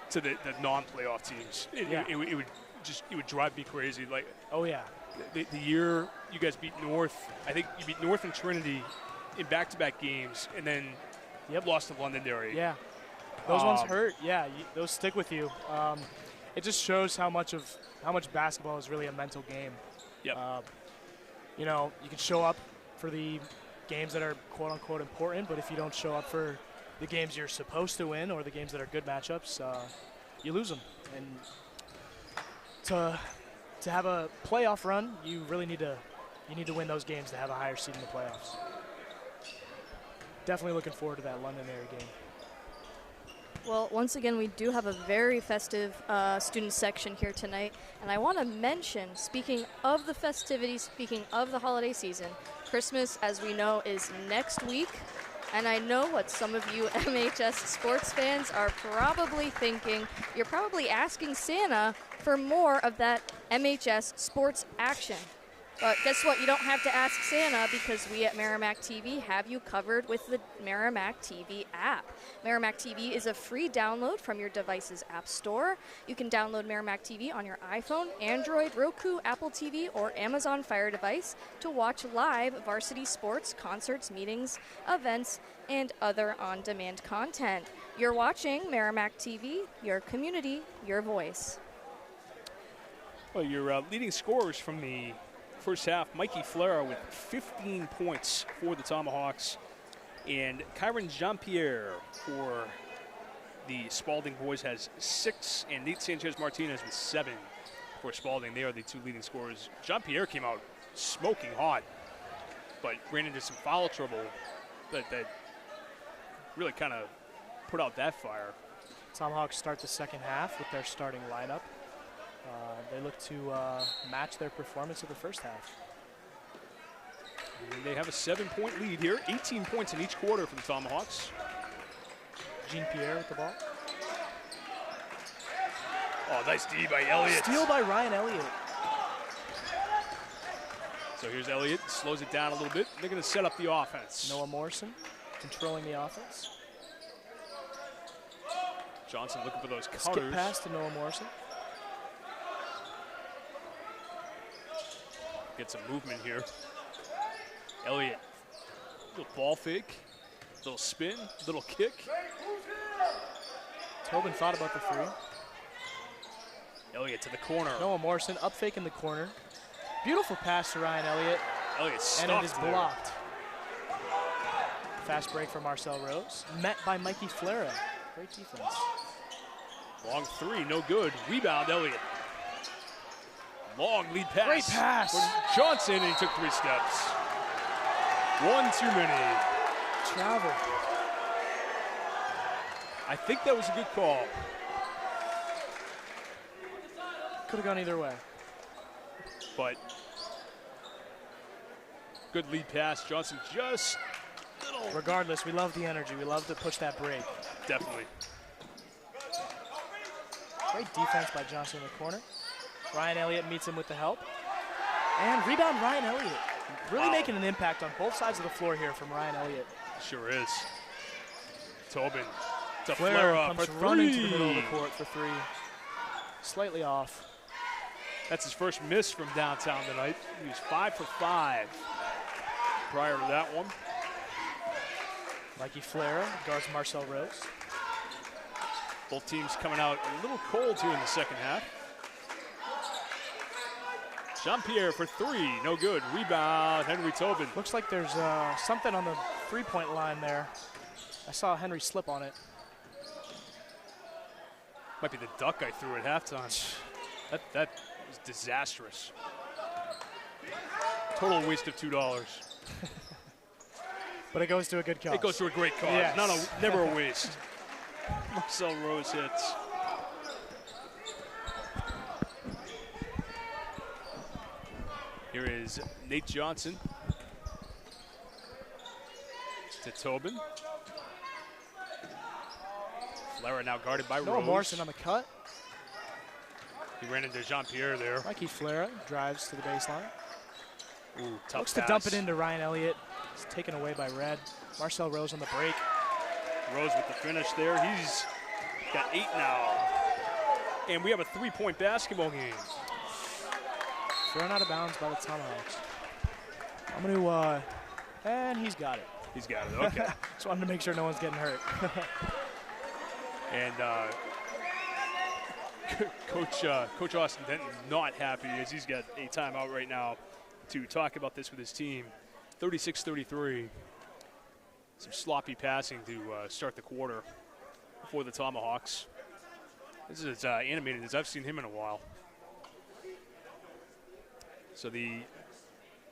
to the non-playoff teams. It would drive me crazy. Like, Oh, yeah. the year you guys beat North, I think you beat North and Trinity in back-to-back games, and then lost to Londonderry. Yeah. Those ones hurt. Yeah, those stick with you. It just shows how much basketball is really a mental game. Yep. You know, you can show up for the games that are quote-unquote important, but if you don't show up for the games you're supposed to win or the games that are good matchups, you lose them. And to have a playoff run, you really need to win those games to have a higher seed in the playoffs. Definitely looking forward to that Londonderry game. Well, once again, we do have a very festive student section here tonight. And I want to mention, speaking of the festivities, speaking of the holiday season, Christmas, as we know, is next week. And I know what some of you MHS sports fans are probably thinking. You're probably asking Santa for more of that MHS sports action. But guess what? You don't have to ask Santa, because we at Merrimack TV have you covered with the Merrimack TV app. Merrimack TV is a free download from your device's app store. You can download Merrimack TV on your iPhone, Android, Roku, Apple TV, or Amazon Fire device to watch live varsity sports, concerts, meetings, events, and other on-demand content. You're watching Merrimack TV, your community, your voice. Well, your leading scorers from the first half, Mikey Flera with 15 points for the Tomahawks, and Kyron Jean-Pierre for the Spaulding boys has 6, and Nate Sanchez-Martinez with 7 for Spaulding. They are the two leading scorers. Jean-Pierre came out smoking hot, but ran into some foul trouble that really kind of put out that fire. Tomahawks start the second half with their starting lineup. They look to match their performance of the first half. And they have a 7-point lead here, 18 points in each quarter for the Tomahawks. Jean-Pierre with the ball. Oh, nice D by Elliott. Steal by Ryan Elliott. So here's Elliott, slows it down a little bit. They're going to set up the offense. Noah Morrison controlling the offense. Johnson looking for those counters. Skip pass to Noah Morrison. Get some movement here. Elliott, little ball fake, little spin, little kick. Tobin thought about the three. Elliott to the corner. Noah Morrison up fake in the corner. Beautiful pass to Ryan Elliott. Elliott And it is stuffed there. blocked. Fast break for Marcel Rose. Met by Mikey Flera. Great defense. Long three, no good. Rebound, Elliott. Long lead pass. Great pass. For Johnson, and he took 3 steps. One too many. Travel. I think that was a good call. Could have gone either way. But good lead pass. Johnson just little. Regardless, we love the energy. We love to push that break. Definitely. Great defense by Johnson in the corner. Ryan Elliott meets him with the help. And rebound Ryan Elliott. Really making an impact on both sides of the floor here from Ryan Elliott. Sure is. Tobin to Flera Flera comes for running 3. to the middle of the court for 3. Slightly off. That's his first miss from downtown tonight. He was 5 for 5 prior to that one. Mikey Flair guards Marcel Rose. Both teams coming out a little cold here in the second half. Jean-Pierre for three, no good. Rebound, Henry Tobin. Looks like there's something on the three-point line there. I saw Henry slip on it. Might be the duck I threw at halftime. That was disastrous. Total waste of $2. But it goes to a good cause. It goes to a great cause. Yes. Never a waste. Marcel Rose hits. Here is Nate Johnson to Tobin. Flara now guarded by Noah Rose. Morrison on the cut. He ran into Jean-Pierre there. Mikey Flair drives to the baseline. Ooh, tough Looks pass. to dump it into Ryan Elliott. It's taken away by Red. Marcel Rose on the break. Rose with the finish there. He's got 8 now. And we have a 3-point basketball game. Thrown out of bounds by the Tomahawks. I'm going to, and he's got it. He's got it, okay. Just wanted to make sure no one's getting hurt. And Coach Austin Denton not happy as he's got a timeout right now to talk about this with his team. 36-33. Some sloppy passing to start the quarter for the Tomahawks. This is as animated as I've seen him in a while. So the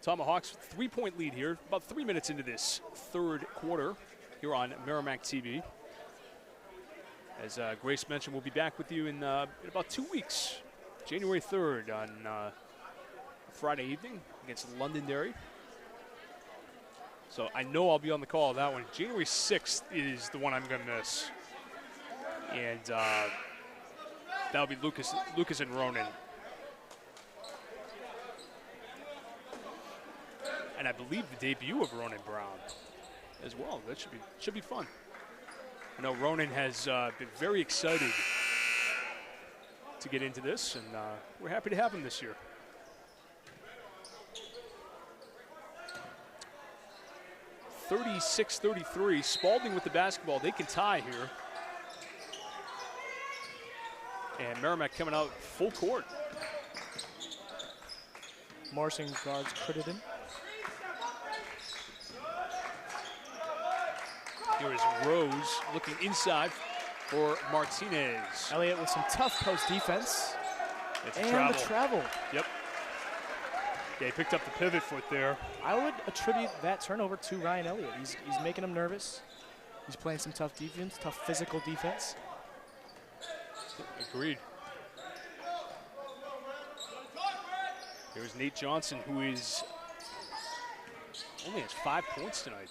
Tomahawks 3-point lead here, about 3 minutes into this third quarter here on Merrimack TV. As Grace mentioned, we'll be back with you in about 2 weeks, January 3rd on Friday evening against Londonderry. So I know I'll be on the call on that one. January 6th is the one I'm going to miss. And that'll be Lucas and Ronan. And I believe the debut of Ronan Brown as well. That should be fun. I know Ronan has been very excited to get into this, and we're happy to have him this year. (36-33), Spaulding with the basketball. They can tie here. And Merrimack coming out full court. Morrison guards Crittenden. Here is Rose looking inside for Martinez. Elliott with some tough post defense. It's and the travel. Yep. Yeah, he picked up the pivot foot there. I would attribute that turnover to Ryan Elliott. He's making him nervous. He's playing some tough defense, tough physical defense. Agreed. Here's Nate Johnson, who is only has 5 points tonight.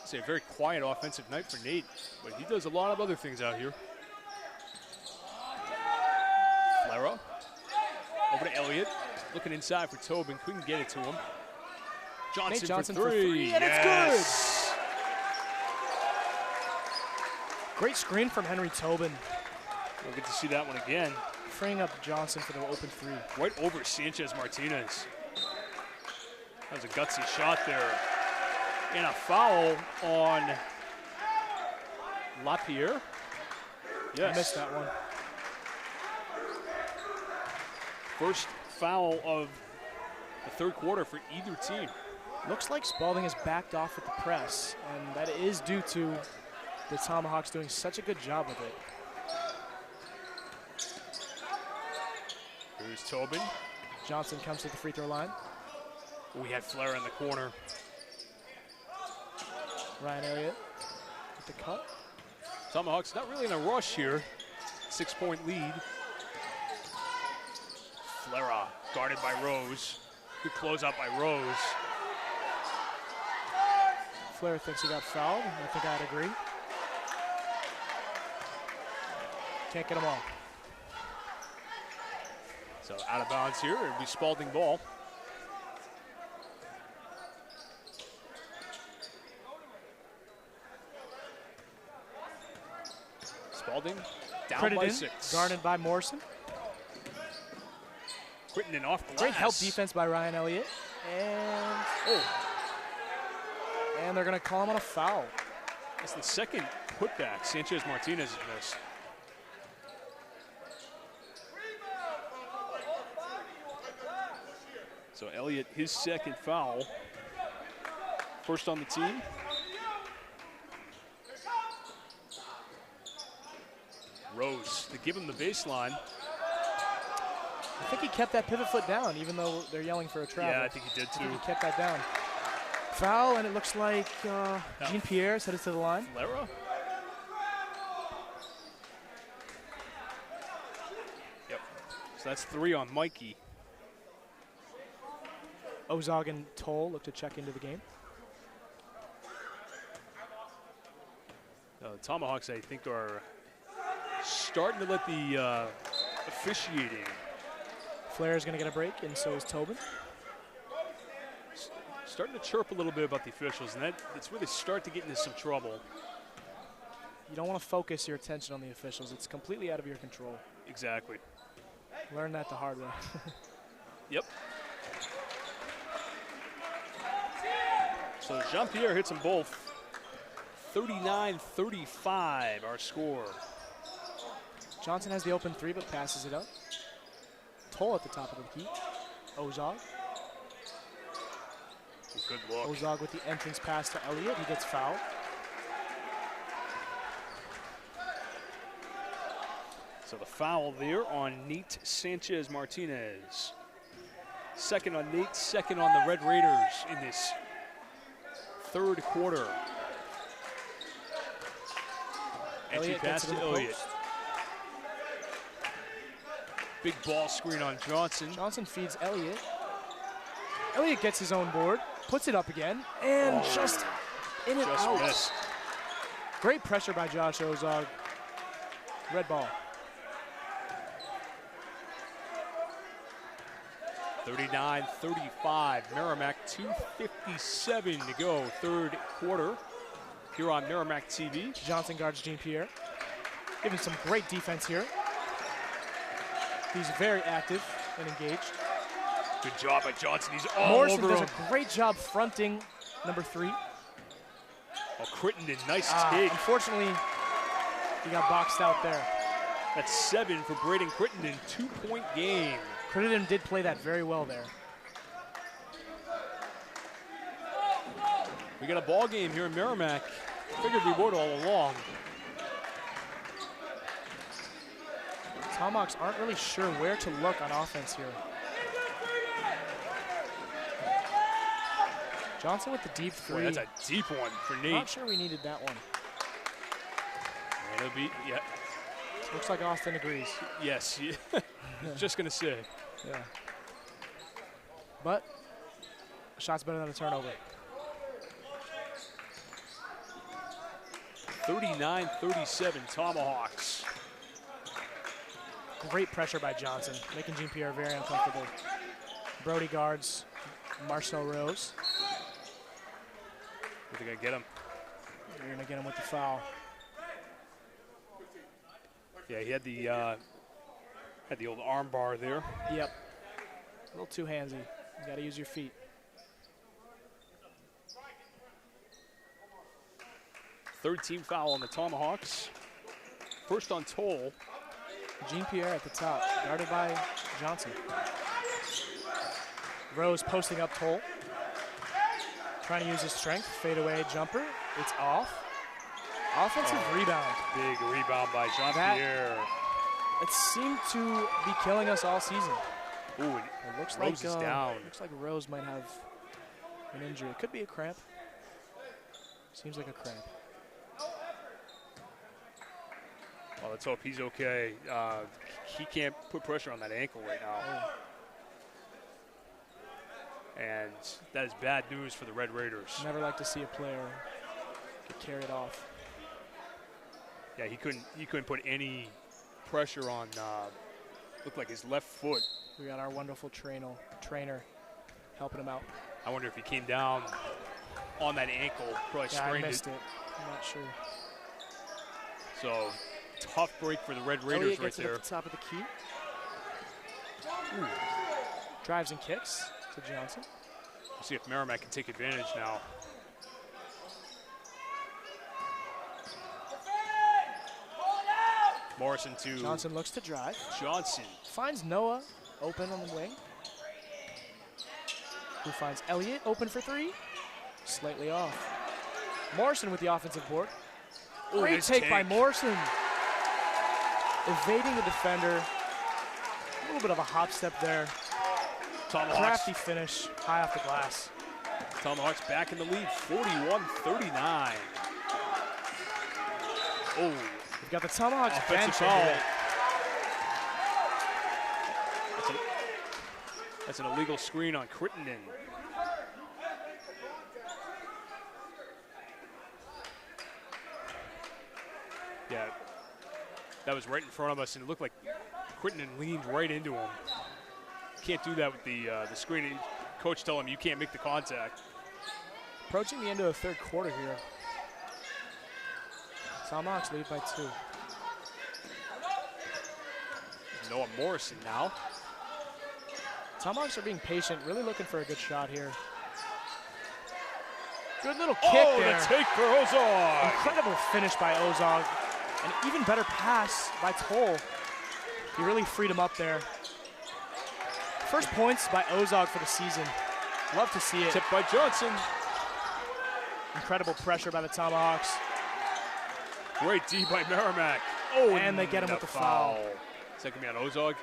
It's a very quiet offensive night for Nate, but he does a lot of other things out here. Flara over to Elliott, looking inside for Tobin. Couldn't get it to him. Johnson for three. And it's good. Great screen from Henry Tobin. We'll get to see that one again. Freeing up Johnson for the open three. Right over Sanchez Martinez. That was a gutsy shot there. And a foul on LaPierre. Yes. I missed that one. First foul of the third quarter for either team. Looks like Spaulding has backed off with the press, and that is due to the Tomahawks doing such a good job with it. Here's Tobin. Johnson comes to the free throw line. We had Flair in the corner. Ryan Elliott with the cut. Tomahawks not really in a rush here. 6-point lead. Flara guarded by Rose. Good closeout by Rose. Flair thinks he got fouled. I think I'd agree. Can't get them all. So out of bounds here. It'll be Spaulding ball. Spaulding down by Crittenden, 6. guarded by Morrison. Crittenden off the Great glass. help defense by Ryan Elliott. And And they're going to call him on a foul. It's the second putback Sanchez Martinez has missed. So Elliott, his second foul. First on the team. Rose to give him the baseline. I think he kept that pivot foot down, even though they're yelling for a travel. Yeah, I think he did too. I think he kept that down. Foul, and it looks like Jean-Pierre is headed to the line. Lara? Yep. So that's 3 on Mikey. Ozog and Toll look to check into the game. The Tomahawks, I think, are starting to let the officiating. Flair is going to get a break, and so is Tobin. Starting to chirp a little bit about the officials, and that's really start to get into some trouble. You don't want to focus your attention on the officials. It's completely out of your control. Exactly. Learn that the hard way. Yep. So Jean-Pierre hits them both. 39-35, our score. Johnson has the open 3, but passes it up. Toll at the top of the key. Ozog. Good look. Ozog with the entrance pass to Elliott. He gets fouled. So the foul there on Nate Sanchez Martinez. Second on Nate, second on the Red Raiders in this third quarter. Entry pass to Elliott. Big ball screen on Johnson. Johnson feeds Elliott. Elliott gets his own board, puts it up again, and just in and out. Missed. Great pressure by Josh Ozog. Red ball. 39-35, Merrimack, 2:57 to go, third quarter. Here on Merrimack TV. Johnson guards Jean-Pierre. Giving some great defense here. He's very active and engaged. Good job by Johnson. He's all Morrison over does him. a great job fronting number 3. Oh, Crittenden, nice take. Unfortunately, he got boxed out there. That's 7 for Braden Crittenden, 2-point game. Crittenden did play that very well there. We got a ball game here in Merrimack. Figured we would all along. Tomahawks aren't really sure where to look on offense here. Johnson with the deep 3. Boy, that's a deep one for Nate. Not sure we needed that one. And it'll be, yeah. Looks like Austin agrees. Yes, just gonna say. Yeah. But a shot's better than a turnover. 39-37 Tomahawks. Great pressure by Johnson, making Jean-Pierre very uncomfortable. Brody guards Marcel Rose. Are they gonna get him? They're gonna get him with the foul. Yeah, he had the old arm bar there. Yep. A little too handsy. You gotta use your feet. Third team foul on the Tomahawks. First on Toll. Jean-Pierre at the top, guarded by Johnson. Rose posting up Toll. Trying to use his strength, fadeaway jumper. It's off. Offensive rebound. Big rebound by Jean-Pierre. It seemed to be killing us all season. Ooh, It looks Rose like is down. Looks like Rose might have an injury. It could be a cramp. Seems like a cramp. Well, let's hope he's okay. He can't put pressure on that ankle right now. Oh. And that is bad news for the Red Raiders. Never like to see a player get carried off. Yeah, he couldn't put any pressure on. Looked like his left foot. We got our wonderful trainer helping him out. I wonder if he came down on that ankle, probably Yeah, I sprained missed it. it. I'm not sure. So tough break for the Red Raiders Elliott right gets it there. at the top of the key. Ooh. Drives and kicks to Johnson. We'll see if Merrimack can take advantage now. Morrison to Johnson looks to drive. Johnson. Finds Noah open on the wing. Who finds Elliott open for three. Slightly off. Morrison with the offensive board. Ooh, Great nice take by Morrison. Evading the defender. A little bit of a hop step there. Tomahawks. Crafty finish, high off the glass. Tomahawks back in the lead, 41-39. Oh, We've got the Tomahawks offensive bench foul. here. That's an illegal screen on Crittenden. Yeah, that was right in front of us, and it looked like Crittenden leaned right into him. Can't do that with the screen. Coach told him you can't make the contact. Approaching the end of the third quarter here. Tomahawks lead by 2. Noah Morrison now. Tomahawks are being patient, really looking for a good shot here. Good little kick there. The take for Ozog. Incredible finish by Ozog. An even better pass by Toll. He really freed him up there. First points by Ozog for the season. Love to see it. Tip by Johnson. Incredible pressure by the Tomahawks. Great D by Merrimack. Oh, and they get him with the foul. Is that going to be on Ozog?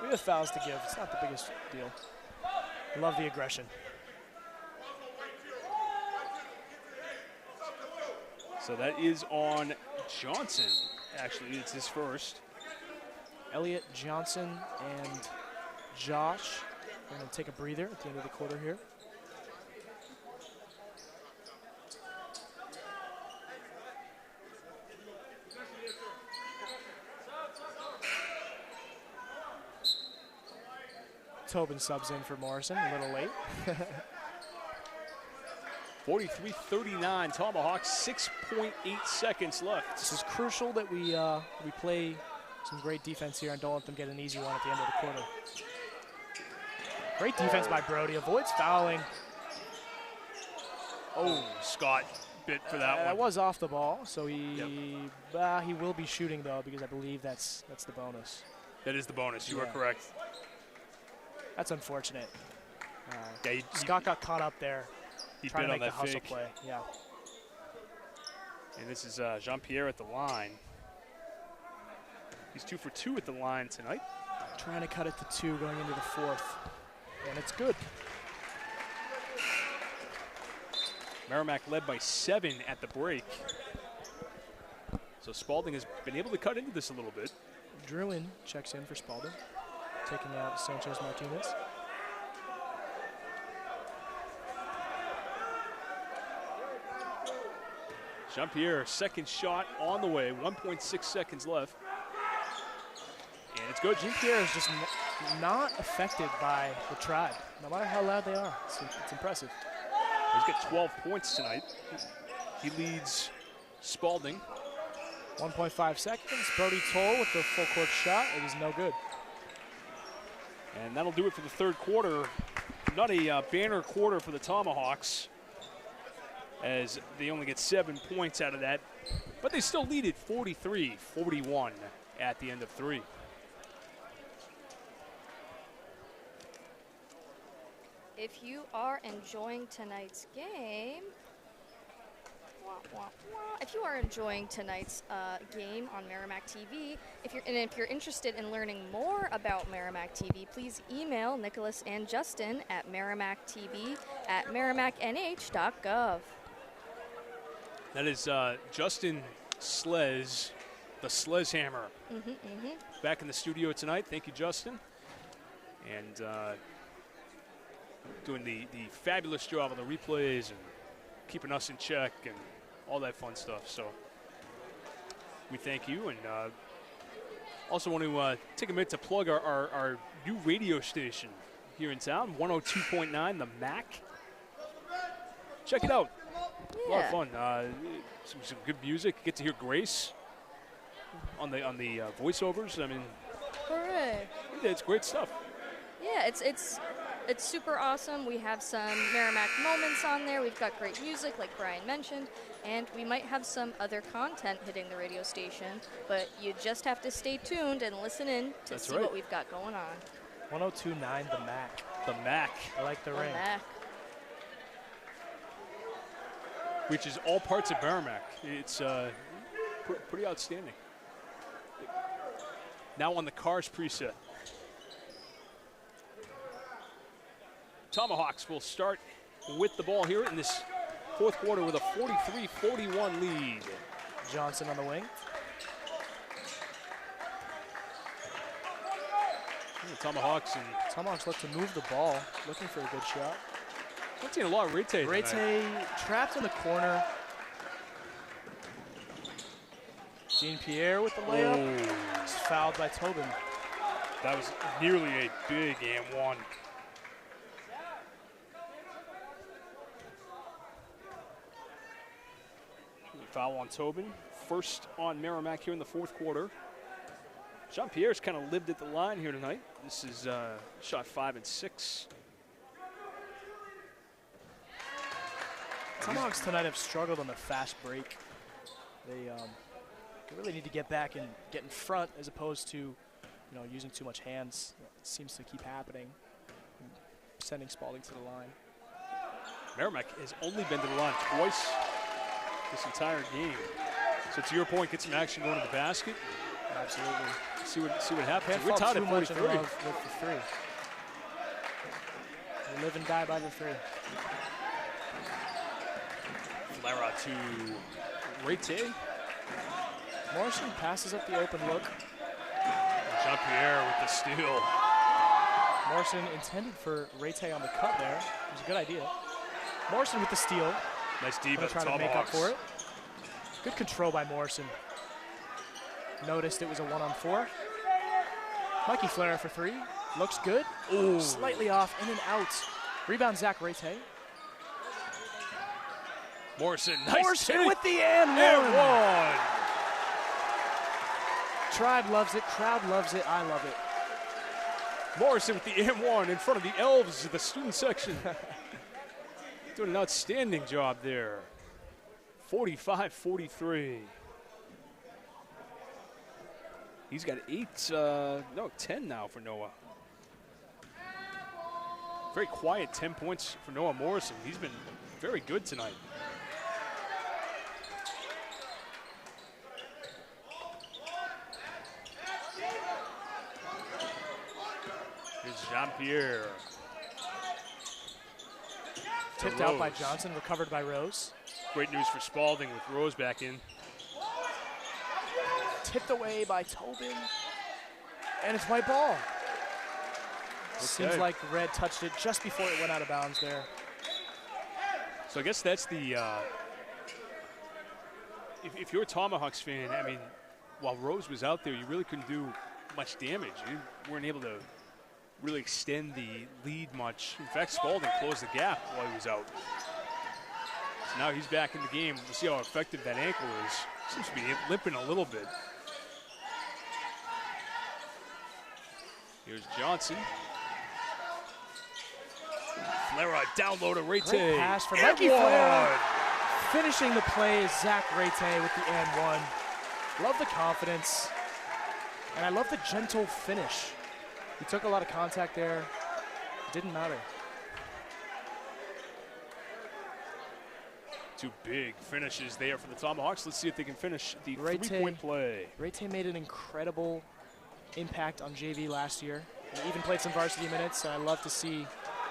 We have fouls to give. It's not the biggest deal. Love the aggression. So that is on Johnson. Actually, it's his first. Elliott, Johnson, and Josh. We're going to take a breather at the end of the quarter here. Tobin subs in for Morrison, a little late. 43-39, Tomahawks, 6.8 seconds left. This is crucial that we play some great defense here and don't let them get an easy one at the end of the quarter. Great defense by Brody, avoids fouling. Oh, Scott bit for that one. That was off the ball, so he will be shooting though, because I believe that's the bonus. That is the bonus, you are correct. That's unfortunate. Yeah, Scott got caught up there. He trying bit to on make that the hustle fake. play. Yeah. And this is Jean-Pierre at the line. He's 2 for 2 at the line tonight. Trying to cut it to 2 going into the fourth. And it's good. Merrimack led by 7 at the break. So Spaulding has been able to cut into this a little bit. Druin checks in for Spaulding, taking out Sanchez Martinez. Jean-Pierre, second shot on the way, 1.6 seconds left. And it's good. Jean-Pierre is just not affected by the Tribe, no matter how loud they are. It's impressive. He's got 12 points tonight. He leads Spaulding. 1.5 seconds. Brody Toll with the full court shot. It is no good. And that'll do it for the third quarter. Not a banner quarter for the Tomahawks, as they only get 7 points out of that. But they still lead it 43-41 at the end of 3. If you are enjoying tonight's game, if you are enjoying tonight's game on Merrimack TV, if you're interested in learning more about Merrimack TV, please email Nicholas and Justin at merrimackTV@merrimacknh.gov. That is Justin Slez, the Slezhammer, back in the studio tonight. Thank you, Justin. And doing the fabulous job on the replays and keeping us in check and all that fun stuff. So we thank you, and also want to take a minute to plug our new radio station here in town, 102.9 The Mac. Check it out. A lot of fun. Some good music. Get to hear Grace on the voiceovers. I mean, Hooray! it's great stuff. Yeah, it's It's super awesome. We have some Merrimack moments on there. We've got great music, like Brian mentioned, and we might have some other content hitting the radio station, but you just have to stay tuned and listen in to see what we've got going on. 102.9 The Mac. The Mac. I like the ring. Mac. Which is all parts of Merrimack. It's pretty outstanding. Now on the Cars preset. Tomahawks will start with the ball here in this fourth quarter with a 43-41 lead. Johnson on the wing. The Tomahawks look to move the ball, looking for a good shot. I'm seeing a lot of Rete. Rete trapped in the corner. Jean-Pierre with the layup. He's fouled by Tobin. That was nearly a big and one. Foul on Tobin. First on Merrimack here in the fourth quarter. Jean-Pierre's kind of lived at the line here tonight. This is shot 5 and 6. Tomahawks tonight have struggled on the fast break. They really need to get back and get in front as opposed to, using too much hands. It seems to keep happening, sending Spaulding to the line. Merrimack has only been to the line twice this entire game. So to your point, get some action going to the basket. Absolutely. See what happens. Can't We're fall tied too at much in 43. love with the three. We live and die by the three. Flera to Rete. Morrison passes up the open look. Jean-Pierre with the steal. Morrison intended for Rete on the cut there. It was a good idea. Morrison with the steal. Nice D by the trying to make up for it. Good control by Morrison. Noticed it was a 1-on-4. Mikey Flera for three. Looks good. Ooh. Slightly off, in and out. Rebound, Zach Rete. Morrison, nice Morrison with the and one. Tribe loves it, crowd loves it, I love it. Morrison with the M1 in front of the Elves of the student section. Doing an outstanding job there. 45-43. He's got 10 now for Noah. Very quiet 10 points for Noah Morrison. He's been very good tonight. Here's Jean-Pierre. Tipped out by Johnson, recovered by Rose. Great news for Spaulding with Rose back in. Tipped away by Tobin. And it's white ball. Okay. Seems like Red touched it just before it went out of bounds there. So I guess that's the, if you're a Tomahawks fan, I mean, while Rose was out there, you really couldn't do much damage. You weren't able to really extend the lead much. In fact, Spaulding closed the gap while he was out. So now he's back in the game. We'll see how effective that ankle is. Seems to be limping a little bit. Here's Johnson. Flera down low to Rete. Great pass from Mikey Flera. Finishing the play is Zach Rete with the and one. Love the confidence. And I love the gentle finish. He took a lot of contact there. Didn't matter. Two big finishes there for the Tomahawks. Let's see if they can finish the three-point play. Rete made an incredible impact on JV last year. He even played some varsity minutes, and I love to see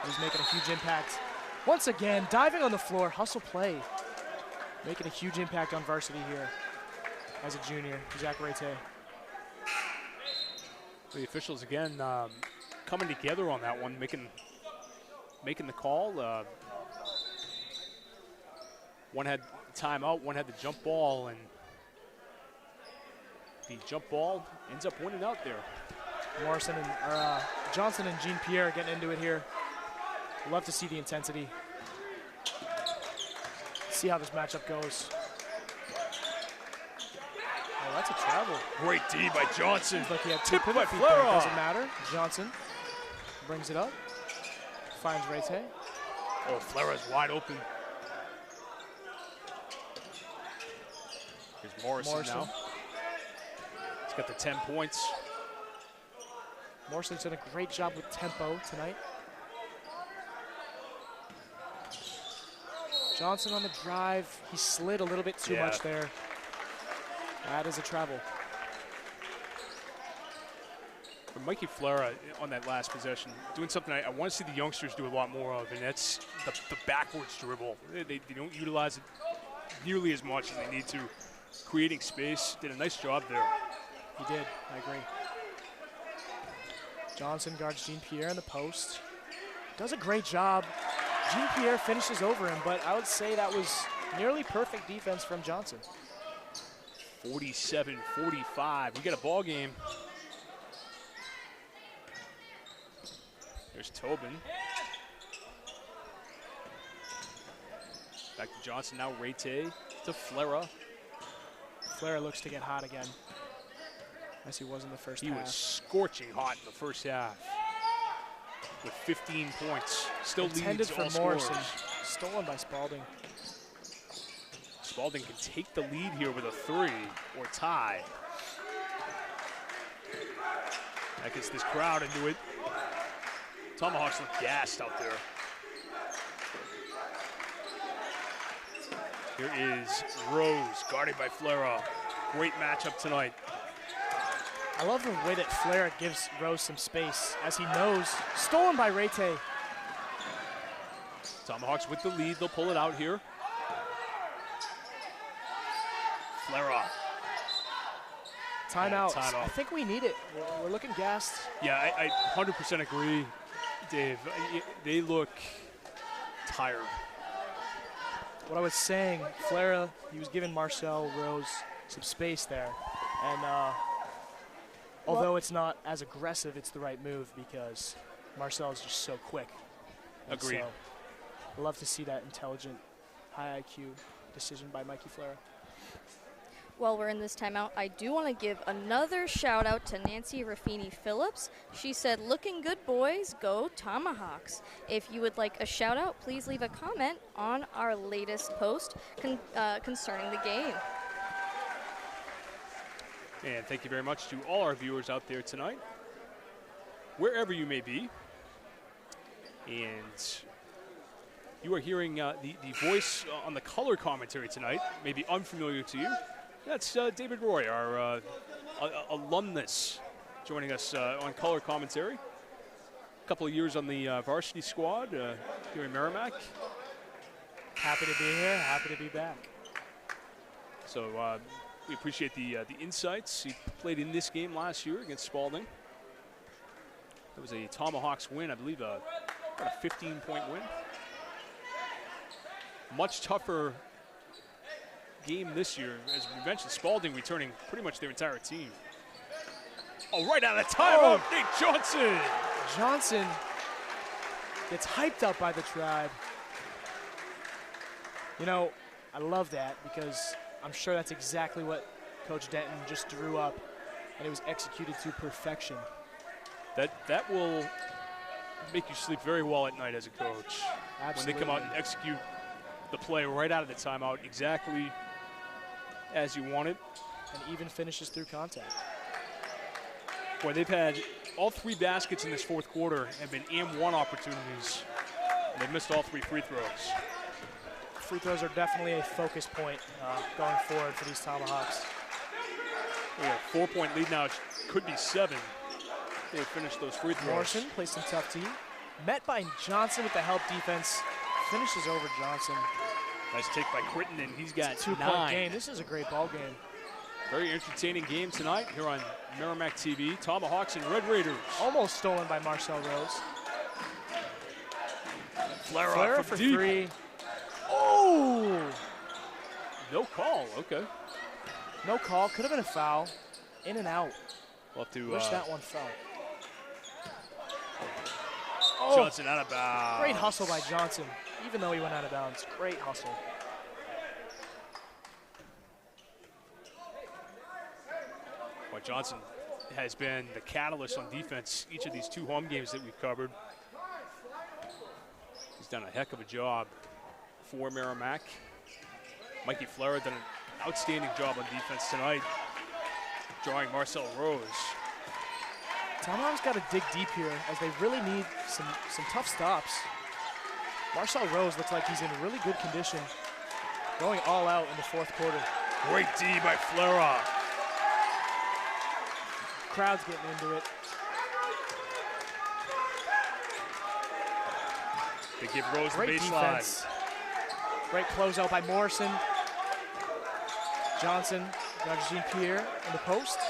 he's making a huge impact. Once again, diving on the floor, hustle play. Making a huge impact on varsity here as a junior, Zach Rete. The officials again coming together on that one, making the call. One had timeout, one had the jump ball, and the jump ball ends up winning out there. Morrison and Johnson and Jean-Pierre getting into it here. Love to see the intensity. See how this matchup goes. Oh, that's a travel. Great D by Johnson. Seems like he had two Tipped by pivot feet there. Flera. Doesn't matter. Johnson brings it up. finds Rete. Oh, Flera's wide open. Here's Morrison now. He's got the 10 points. Morrison's done a great job with tempo tonight. Johnson on the drive. He slid a little bit too much there. That is a travel. But Mikey Flera on that last possession, doing something I want to see the youngsters do a lot more of, and that's the backwards dribble. They don't utilize it nearly as much as they need to. Creating space, did a nice job there. He did, I agree. Johnson guards Jean-Pierre in the post. Does a great job. Jean-Pierre finishes over him, but I would say that was nearly perfect defense from Johnson. 47-45. We got a ball game. There's Tobin. Back to Johnson now. Rete to Flera. Flera looks to get hot again, as he was in the first half. He was scorching hot in the first half with 15 points. Still leads all Morrison. scorers. Stolen by Spaulding. Spaulding can take the lead here with a 3 or tie. That gets this crowd into it. Tomahawks look gassed out there. Here is Rose, guarded by Flera. Great matchup tonight. I love the way that Flera gives Rose some space, as he knows. Stolen by Rete. Tomahawks with the lead. They'll pull it out here. Flera. Timeout. Time I think we need it. We're looking gassed. Yeah, I 100% agree, Dave. They look tired. What I was saying, Flera, he was giving Marcel Rose some space there. And although it's not as aggressive, it's the right move because Marcel is just so quick. Agreed. So, I love to see that intelligent, high IQ decision by Mikey Flera. While we're in this timeout, I do want to give another shout out to Nancy Raffini Phillips. She said, "Looking good, boys, go Tomahawks." If you would like a shout out, please leave a comment on our latest post concerning the game. And thank you very much to all our viewers out there tonight, wherever you may be. And you are hearing the voice on the color commentary tonight, maybe unfamiliar to you. That's David Roy, our alumnus, joining us on color commentary. A couple of years on the varsity squad here in Merrimack. Happy to be here, happy to be back. So we appreciate the insights. He played in this game last year against Spaulding. It was a Tomahawks win, I believe, about a 15-point win. Much tougher game this year. As we mentioned, Spaulding returning pretty much their entire team. Oh, right out of the timeout, Nate Johnson. Johnson gets hyped up by the tribe. You know, I love that because I'm sure that's exactly what Coach Denton just drew up, and it was executed to perfection. That will make you sleep very well at night as a coach. Absolutely. When they come out and execute the play right out of the timeout exactly as you want it. And even finishes through contact. Boy, they've had all 3 baskets in this fourth quarter have been and-one opportunities. They've missed all 3 free throws. Free throws are definitely a focus point going forward for these Tomahawks. We have a 4-point lead now. It could be 7. They finished those free throws. Morrison plays some tough team. Met by Johnson with the help defense. Finishes over Johnson. Nice take by Critton, and he's got 2-point game. This is a great ball game. Very entertaining game tonight here on Merrimack TV. Tomahawks and Red Raiders. Almost stolen by Marcel Rose. Flera for deep. 3. Oh! No call, okay. No call, could have been a foul. In and out. We'll have to wish that one fell. Johnson out of bounds. Great hustle by Johnson, even though he went out of bounds. Great hustle. Well, Johnson has been the catalyst on defense each of these 2 home games that we've covered. done a heck of a job for Merrimack. Mikey Fleur done an outstanding job on defense tonight, drawing Marcel Rose. Tomahawk's got to dig deep here as they really need some tough stops. Marcel Rose looks like he's in really good condition, going all out in the fourth quarter. Great D by Fleur. Crowd's getting into it. They give Rose Great the baseline. defense. Great closeout by Morrison. Johnson got Jean-Pierre in the post.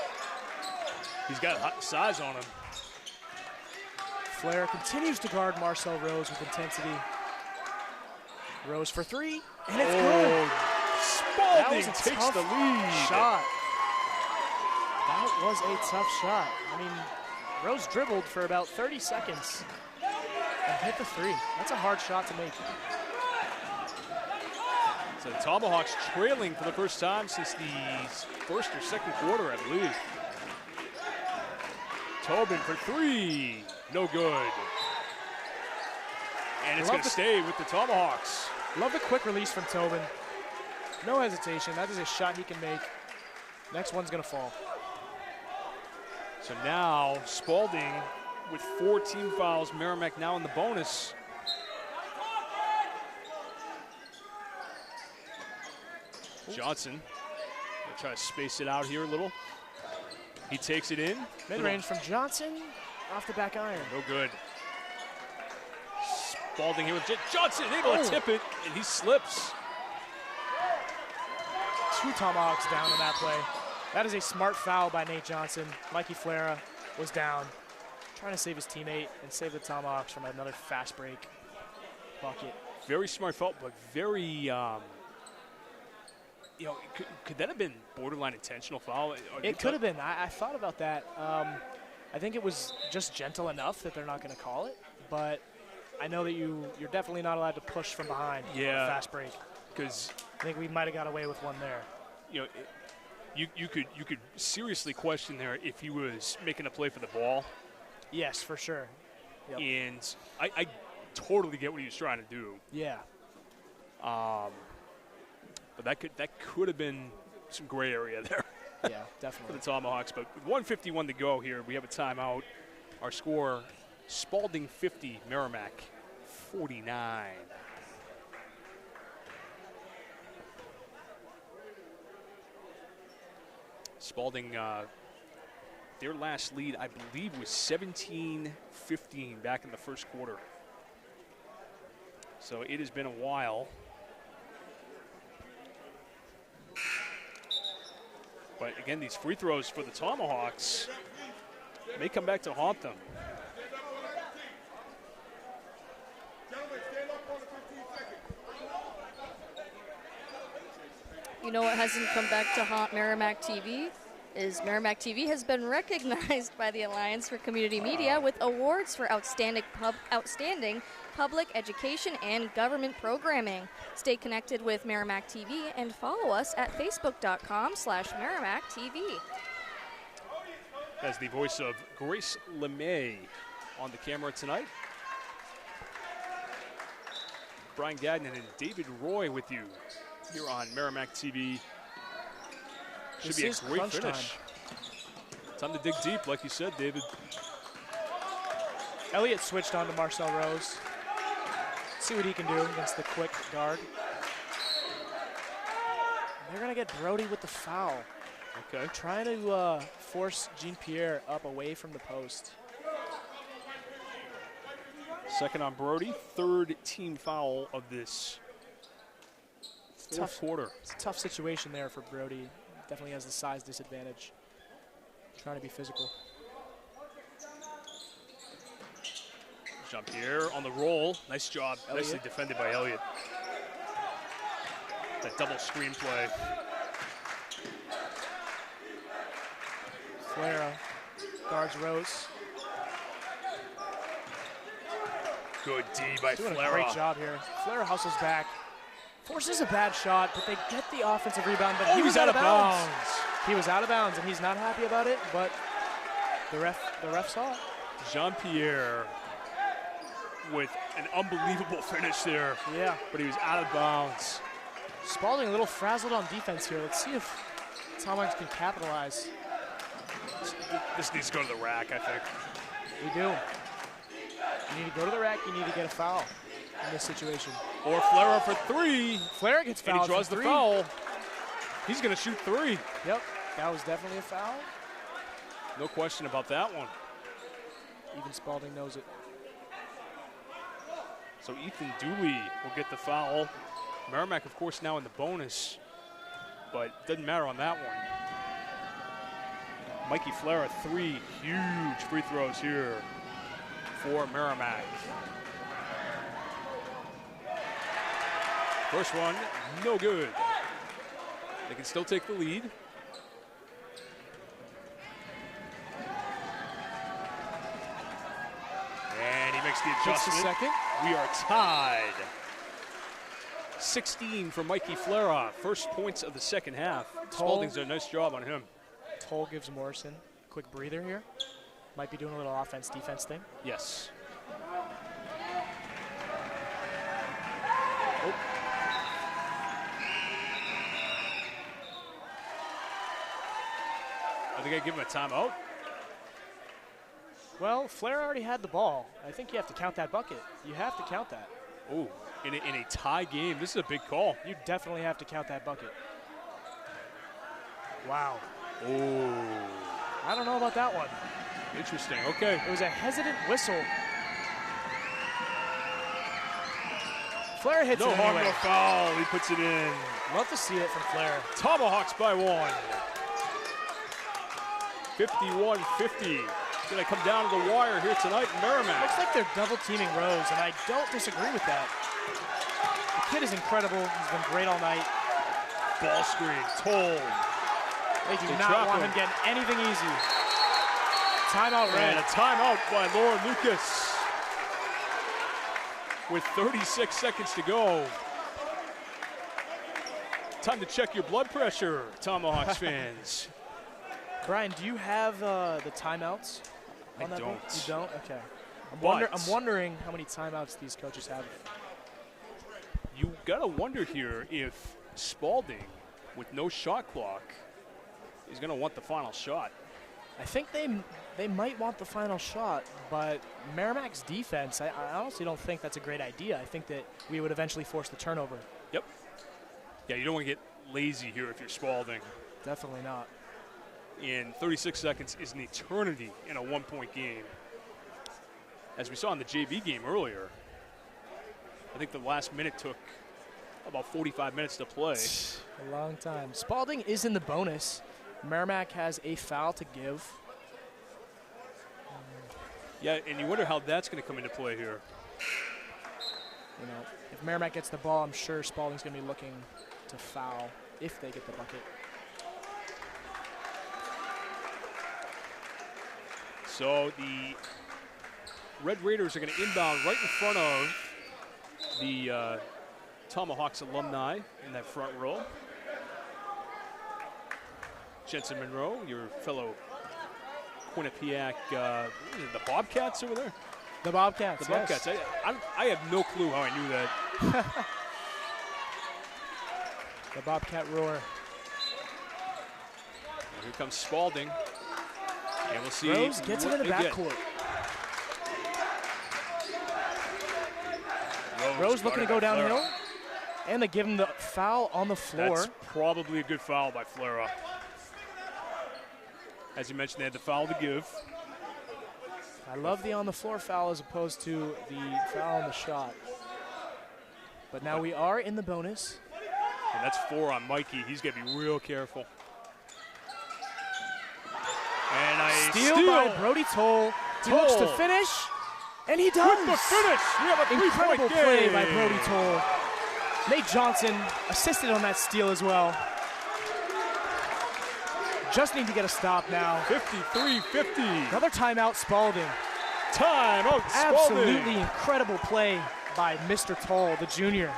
He's got hot size on him. Flair continues to guard Marcel Rose with intensity. Rose for three, and it's good. Spaulding takes the lead. Shot. That was a tough shot. I mean, Rose dribbled for about 30 seconds and hit the three. That's a hard shot to make. So the Tomahawks trailing for the first time since the first or second quarter, I believe. Tobin for three, no good. And it's going to stay with the Tomahawks. Love the quick release from Tobin. No hesitation, that is a shot he can make. Next one's going to fall. So now Spaulding with 4 team fouls. Merrimack now in the bonus. Johnson will try to space it out here a little. He takes it in. Mid-range from Johnson, off the back iron. No good. Spaulding here with Johnson, able to tip it, and he slips. 2 Tomahawks down in that play. That is a smart foul by Nate Johnson. Mikey Flera was down, trying to save his teammate and save the Tomahawks from another fast break bucket. Very smart foul, but very, you know, could that have been borderline intentional foul? It could have been. I thought about that. I think it was just gentle enough that they're not going to call it, but I know that you're definitely not allowed to push from behind on a fast break. Because I think we might have got away with one there. You know, you could seriously question there if he was making a play for the ball. Yes, for sure. Yep. And I totally get what he was trying to do. Yeah. But that could have been some gray area there. Yeah, definitely. For the Tomahawks. But with 1:51 to go here, we have a timeout. Our score: Spaulding 50, Merrimack 49. Spaulding, their last lead, I believe, was 17-15 back in the first quarter. So it has been a while. But again, these free throws for the Tomahawks may come back to haunt them. You know what hasn't come back to haunt Merrimack TV? Is Merrimack TV has been recognized by the Alliance for Community Media with awards for outstanding public education and government programming. Stay connected with Merrimack TV and follow us at facebook.com/MerrimackTV. As the voice of Grace LeMay on the camera tonight. Brian Gagnon and David Roy with you here on Merrimack TV. Should be a great finish. Time to dig deep, like you said, David. Elliott switched on to Marcel Rose. See what he can do against the quick guard. They're going to get Brody with the foul. Okay. Trying to force Jean-Pierre up away from the post. Second on Brody, third team foul of this fourth quarter. It's a tough situation there for Brody. Definitely has the size disadvantage. Trying to be physical. Jean-Pierre on the roll. Nice job. Elliott. Nicely defended by Elliott. That double screen play. Flera guards Rose. Good D by Doing Flera. a great job here. Flera hustles back. Forces a bad shot, but they get the offensive rebound, but he was out of bounds. He was out of bounds, and he's not happy about it, but the ref saw it. Jean-Pierre with an unbelievable finish there. Yeah. But he was out of bounds. Spaulding a little frazzled on defense here. Let's see if Tom Hanks can capitalize. This needs to go to the rack, I think. We do. You need to go to the rack. You need to get a foul in this situation. Or Flera for three. Flera gets fouled. And he draws the foul. He's going to shoot three. Yep. That was definitely a foul. No question about that one. Even Spaulding knows it. So Ethan Dooley will get the foul. Merrimack, of course, now in the bonus, but doesn't matter on that one. Mikey Flera, three huge free throws here for Merrimack. First one, no good. They can still take the lead. And he makes the adjustment. Just a second. We are tied. 16 for Mikey Flera. First points of the second half. Spaulding's done a nice job on him. Toll gives Morrison a quick breather here. Might be doing a little offense-defense thing. Yes. Oh. I think I give him a timeout. Well, Flair already had the ball. I think you have to count that bucket. You have to count that. Oh, in a tie game, this is a big call. You definitely have to count that bucket. Wow. Oh. I don't know about that one. Interesting, okay. It was a hesitant whistle. Flair hits no it harm, anyway. no foul. He puts it in. Love to see it from Flair. Tomahawks by one. 51-50. Going to come down to the wire here tonight in Merrimack. Looks like they're double teaming Rose, and I don't disagree with that. The kid is incredible. He's been great all night. Ball screen, Toll. They do not want him getting anything easy. Timeout, Red. And a timeout by Laura Lucas. With 36 seconds to go. Time to check your blood pressure, Tomahawks fans. Brian, do you have the timeouts? I don't. You don't? Okay. I'm wondering how many timeouts these coaches have. You gotta wonder here if Spaulding, with no shot clock, is gonna want the final shot. I think they might want the final shot, but Merrimack's defense, I honestly don't think that's a great idea. I think that we would eventually force the turnover. Yep. Yeah, you don't want to get lazy here if you're Spaulding. Definitely not. And 36 seconds is an eternity in a one-point game. As we saw in the JV game earlier, I think the last minute took about 45 minutes to play. A long time. Spaulding is in the bonus. Merrimack has a foul to give. Yeah, and you wonder how that's going to come into play here. You know, if Merrimack gets the ball, I'm sure Spaulding's going to be looking to foul if they get the bucket. So the Red Raiders are going to inbound right in front of the Tomahawks alumni in that front row. Jensen Monroe, your fellow Quinnipiac, the Bobcats over there? The Bobcats, The Bobcats. yes. I have no clue how I knew that. The Bobcat roar. Here comes Spaulding. And we'll see. Rose gets him in the backcourt. Rose looking to go downhill. And they give him the foul on the floor. That's probably a good foul by Flera. As you mentioned, they had the foul to give. I love the on-the-floor foul as opposed to the foul on the shot. But now we are in the bonus. And that's 4 on Mikey. He's got to be real careful. And a steal by Brody Toll. He looks to finish, and he does. With the finish, we have a incredible three-point play game by Brody Toll. Nate Johnson assisted on that steal as well. Just need to get a stop now. 53-50. Another timeout, Spaulding. Timeout, Spaulding. Absolutely incredible play by Mr. Toll, the junior.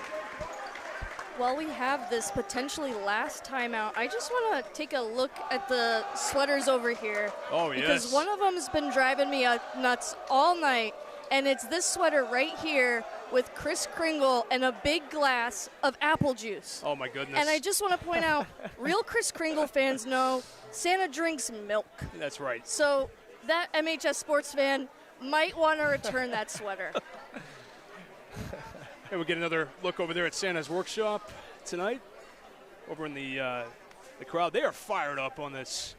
While we have this potentially last timeout, I just want to take a look at the sweaters over here. Oh, yes. Because one of them's been driving me nuts all night. and it's this sweater right here with Kris Kringle and a big glass of apple juice. Oh, my goodness. And I just want to point out, real Kris Kringle fans know Santa drinks milk. That's right. So that MHS sports fan might want to return that sweater. And we'll get another look over there at Santa's workshop tonight. Over in the crowd. They are fired up on this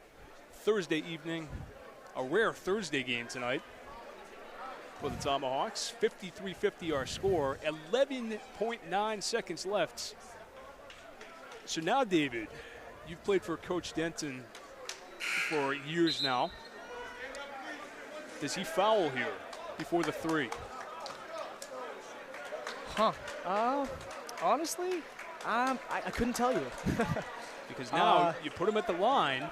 Thursday evening. A rare Thursday game tonight for the Tomahawks. 53-50 our score. 11.9 seconds left. So now, David, you've played for Coach Denton for years now. Does he foul here before the three? Honestly, I couldn't tell you. Because now you put him at the line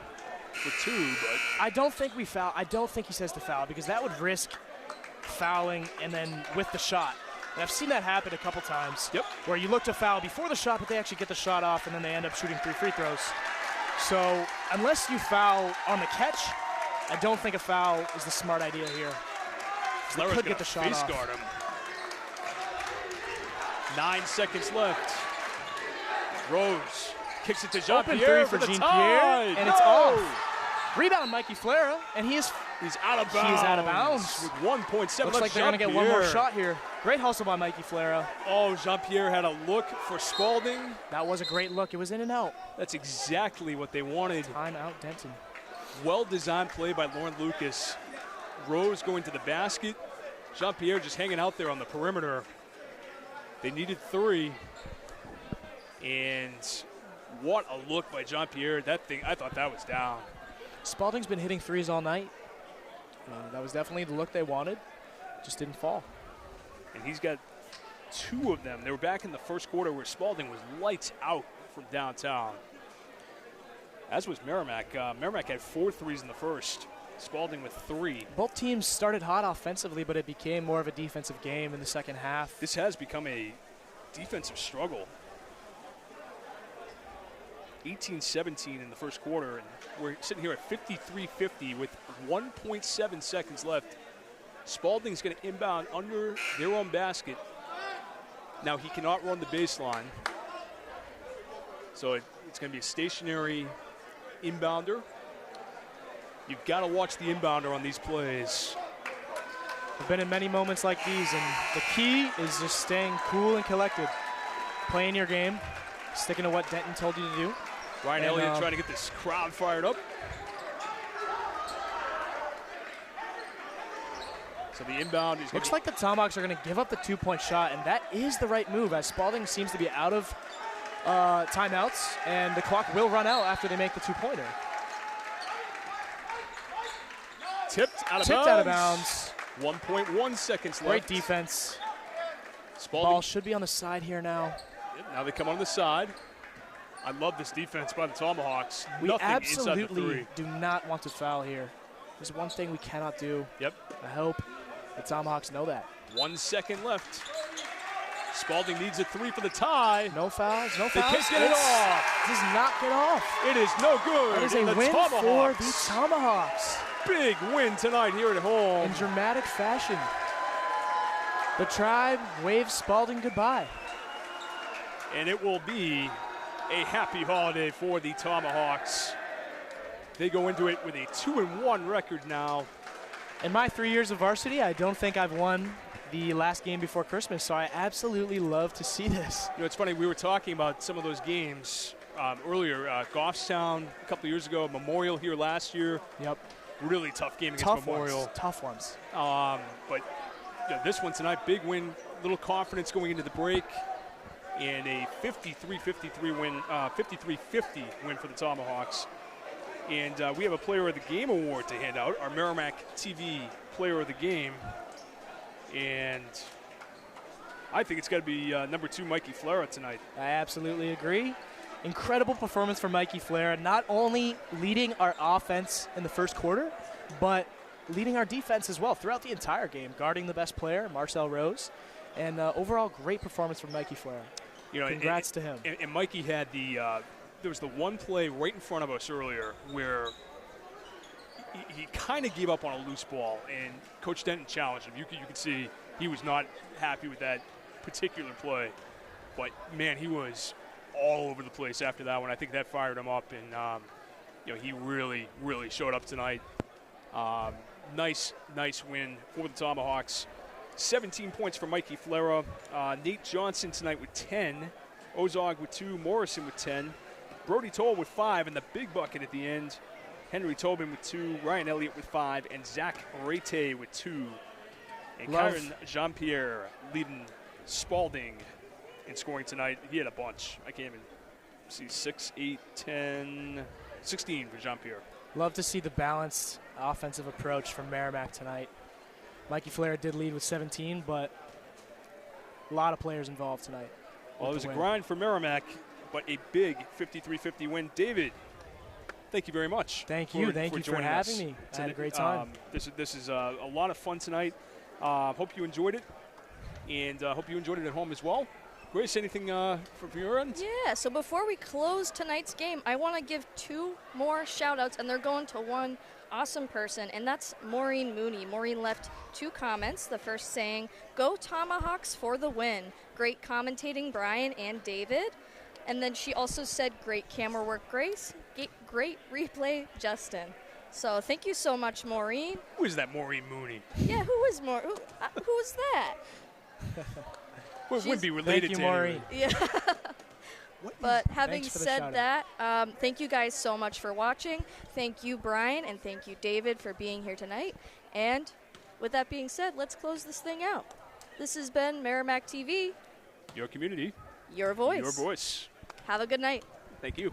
for two, but I don't think we foul. I don't think he says to foul because that would risk fouling and then with the shot. And I've seen that happen a couple times. Yep. Where you look to foul before the shot, but they actually get the shot off and then they end up shooting 3 free throws. So unless you foul on the catch, I don't think a foul is the smart idea here. They could get the shot face off. guard him. 9 seconds left. Rose kicks it to Open Jean-Pierre three for the Jean-Pierre, tie. and it's off. Rebound, Mikey Flera, and he's out of bounds. He is out of bounds. With 1.7 Looks left. like they're going to get one more shot here. Great hustle by Mikey Flera. Oh, Jean-Pierre had a look for Spaulding. That was a great look. It was in and out. That's exactly what they wanted. Timeout, Denton. Well-designed play by Lauren Lucas. Rose going to the basket. Jean-Pierre just hanging out there on the perimeter. They needed three. And what a look by Jean-Pierre. That thing, I thought that was down. Spaulding's been hitting threes all night. That was definitely the look they wanted. Just didn't fall. And he's got two of them. They were back in the first quarter where Spaulding was lights out from downtown. As was Merrimack. Merrimack had 4 threes in the first. Spaulding with 3. Both teams started hot offensively, but it became more of a defensive game in the second half. This has become a defensive struggle. 18-17 in the first quarter, and we're sitting here at 53-50 with 1.7 seconds left. Spaulding's going to inbound under their own basket. Now he cannot run the baseline, so it's going to be a stationary inbounder. You've got to watch the inbounder on these plays. I've been in many moments like these, and the key is just staying cool and collected. Playing your game, sticking to what Denton told you to do. Ryan Elliott trying to get this crowd fired up. So the inbound is looks like the Tomahawks are going to give up the 2-point shot, and that is the right move as Spaulding seems to be out of timeouts, and the clock will run out after they make the 2-pointer. Tipped out of bounds. 1.1 seconds left. Great defense. Spaulding. Ball should be on the side here now. Yep, now they come on the side. I love this defense by the Tomahawks. We Nothing absolutely inside the three. do not want to foul here. There's one thing we cannot do. Yep. I hope the Tomahawks know that. 1 second left. Spaulding needs a 3 for the tie. No fouls, no fouls. They can't get it off. Does not get off. It is no good. That is a win for the Tomahawks. Big win tonight here at home. In dramatic fashion. The Tribe waves Spaulding goodbye. And it will be a happy holiday for the Tomahawks. They go into it with a 2-1 record now. In my 3 years of varsity, I don't think I've won the last game before Christmas, so I absolutely love to see this. You know, it's funny, we were talking about some of those games earlier. Goffstown a couple of years ago, Memorial here last year. Yep. Really tough game against Memorial. Tough ones. But you know, this one tonight, big win, little confidence going into the break, and a 53-53 win, 53-50 win for the Tomahawks. And we have a Player of the Game award to hand out, our Merrimack TV Player of the Game. And I think it's got to be number 2, Mikey Flera tonight. I absolutely agree. Incredible performance from Mikey Flera, not only leading our offense in the first quarter, but leading our defense as well throughout the entire game, guarding the best player, Marcel Rose. And overall, great performance from Mikey Flera. You know, congrats to him. And Mikey had the there was the one play right in front of us earlier where he kind of gave up on a loose ball, and Coach Denton challenged him. You could see he was not happy with that particular play. But, man, he was all over the place after that one. I think that fired him up, and, he really, really showed up tonight. Nice win for the Tomahawks. 17 points for Mikey Flera. Nate Johnson tonight with 10. Ozog with 2. Morrison with 10. Brody Toll with 5, and the big bucket at the end. Henry Tobin with 2. Ryan Elliott with 5. And Zach Rete with 2. And Kyron Jean-Pierre leading Spaulding in scoring tonight. He had a bunch. I can't even see 6, 8, 10, 16 for Jean-Pierre. Love to see the balanced offensive approach from Merrimack tonight. Mikey Flair did lead with 17, but a lot of players involved tonight. Well, it was a grind for Merrimack, but a big 53-50 win. David, thank you very much. Thank you for having me. I had a great time. This is a lot of fun tonight. Hope you enjoyed it, and hope you enjoyed it at home as well. Grace, anything from your end? Yeah, so before we close tonight's game, I want to give 2 more shout-outs, and they're going to one awesome person, and that's Maureen Mooney. Maureen left 2 comments, the first saying, "Go Tomahawks for the win. Great commentating, Brian and David." And then she also said, "Great camera work, Grace. Great replay, Justin." So thank you so much, Maureen. Who is that Maureen Mooney? Yeah, who is Maureen? Who is that? Would be related thank you, to Maureen. Yeah. But having said that, thank you guys so much for watching. Thank you, Brian, and thank you, David, for being here tonight. And with that being said, let's close this thing out. This has been Merrimack TV. Your community. Your voice. Your voice. Have a good night. Thank you.